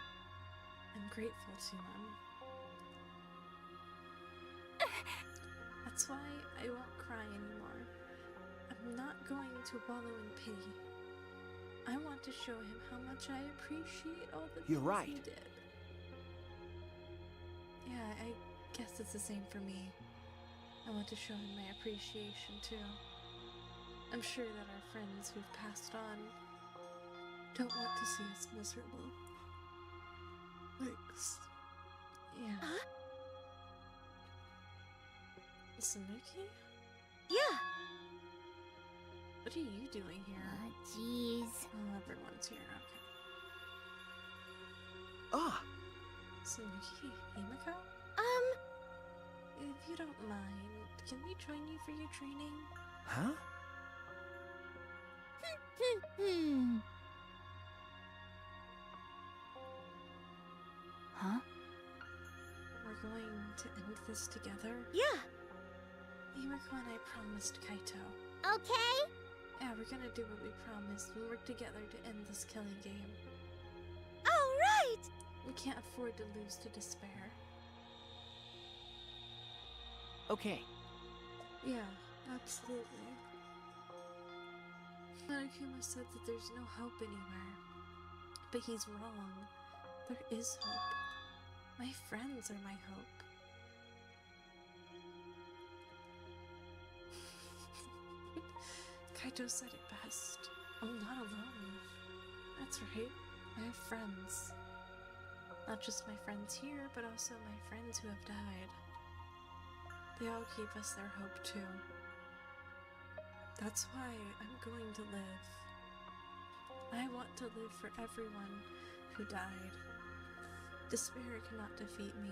I'm grateful to him. That's why I won't cry anymore. I'm not going to wallow in pity. I want to show him how much I appreciate all the You're things right. he did. Yeah, I guess it's the same for me. I want to show him my appreciation too. I'm sure that our friends who've passed on don't want to see us miserable. Thanks. Yeah. Sanuki? Yeah. What are you doing here? Jeez. Oh, everyone's here, okay. Ah! Sanuki, Himiko? If you don't mind, can we join you for your training? Huh? Huh? We're going to end this together? Yeah. Himiko and I promised Kaito. Okay. Yeah, we're gonna do what we promised and work together to end this killing game. All right. We can't afford to lose to despair. Okay. Yeah, absolutely. Monokuma said that there's no hope anywhere. But he's wrong. There is hope. My friends are my hope. Kaito said it best. I'm not alone. That's right. I have friends. Not just my friends here, but also my friends who have died. They all gave us their hope too. That's why I'm going to live. I want to live for everyone who died. Despair cannot defeat me.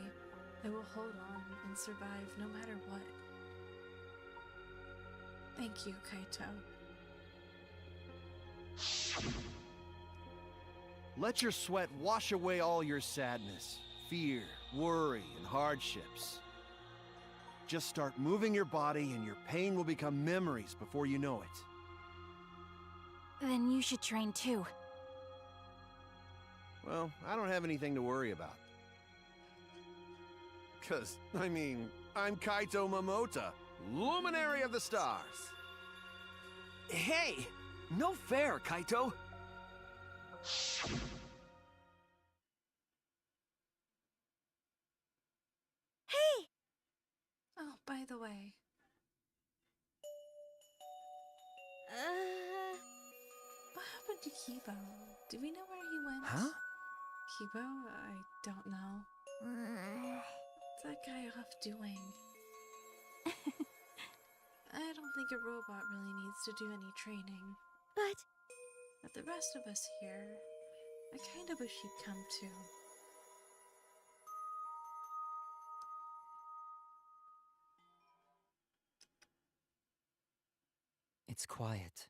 I will hold on and survive no matter what. Thank you, Kaito. Let your sweat wash away all your sadness, fear, worry, and hardships. Just start moving your body and your pain will become memories before you know it. Then you should train too. Well, I don't have anything to worry about. 'Cause, I mean, I'm Kaito Momota, Luminary of the Stars. Hey! No fair, Kaito! Hey. Oh, by the way, what happened to Kibo? Do we know where he went? Huh? Kibo? I don't know. What's that guy off doing? I don't think a robot really needs to do any training. But But the rest of us here, I kind of wish he'd come too. It's quiet.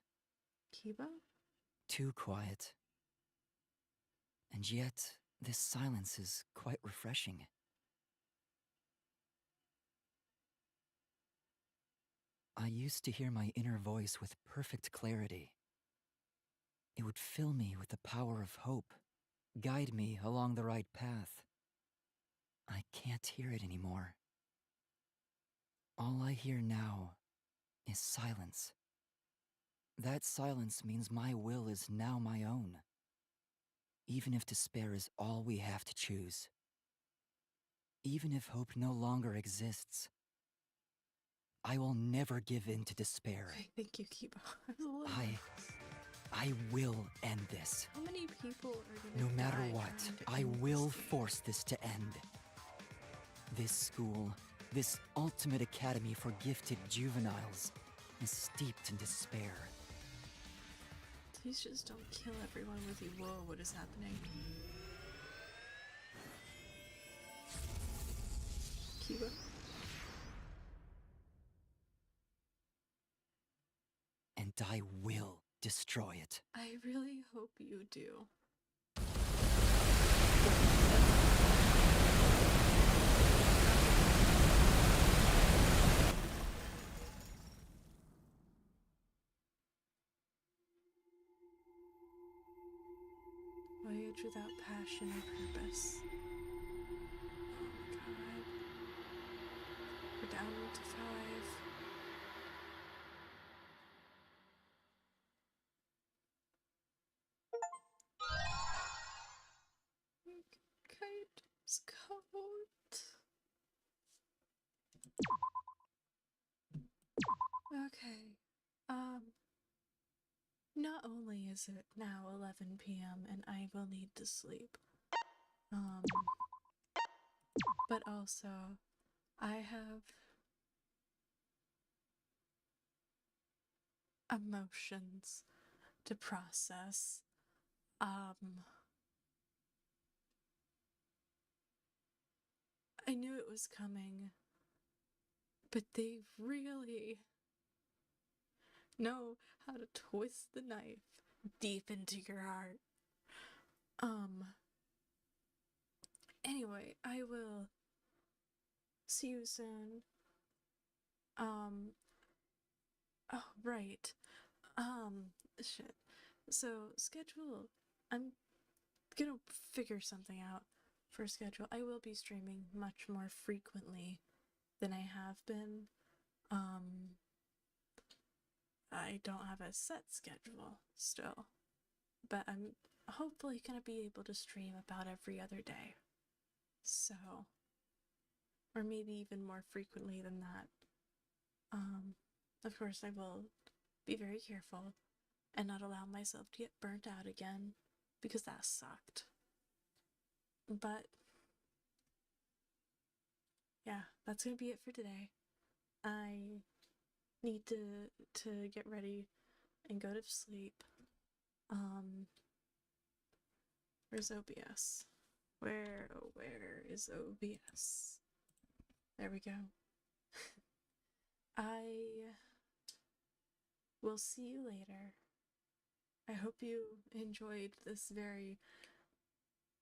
Kibo? Too quiet. And yet, this silence is quite refreshing. I used to hear my inner voice with perfect clarity. It would fill me with the power of hope, guide me along the right path. I can't hear it anymore. All I hear now is silence. That silence means my will is now my own, even if despair is all we have to choose. Even if hope no longer exists, I will never give in to despair. I think you keep on. I will end this. How many people are gonna No matter die what, trying to I end will this game? force this to end. This school, this ultimate academy for gifted juveniles, is steeped in despair. Please just don't kill everyone with you. Whoa, what is happening? Kiba? And I will destroy it. I really hope you do. Voyage without passion or purpose. Oh my god. We're down to 5. Kite's coat. Okay. Not only is it now 11 p.m. and I will need to sleep, but also I have emotions to process. I knew it was coming, but they really know how to twist the knife deep into your heart. Anyway, I will see you soon. Oh, right. Shit. So, schedule. I'm gonna figure something out for schedule. I will be streaming much more frequently than I have been. I don't have a set schedule still, but I'm hopefully gonna be able to stream about every other day. So, or maybe even more frequently than that. Of course, I will be very careful and not allow myself to get burnt out again, because that sucked. But yeah, that's gonna be it for today. I need to get ready and go to sleep. Where's OBS? Where is OBS? There we go. I will see you later. I hope you enjoyed this very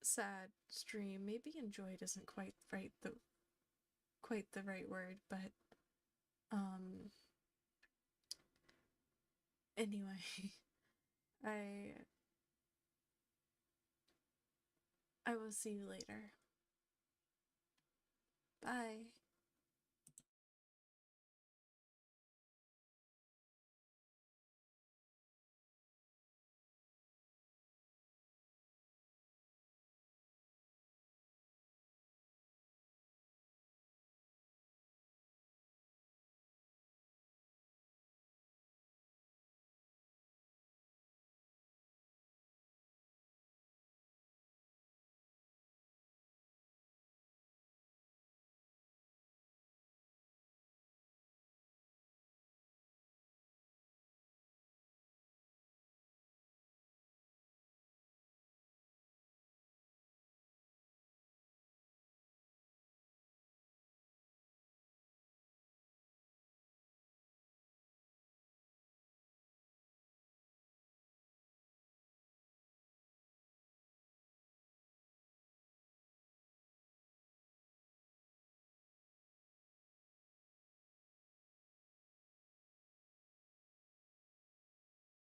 sad stream. Maybe enjoyed isn't quite the right word, but anyway, I will see you later. Bye.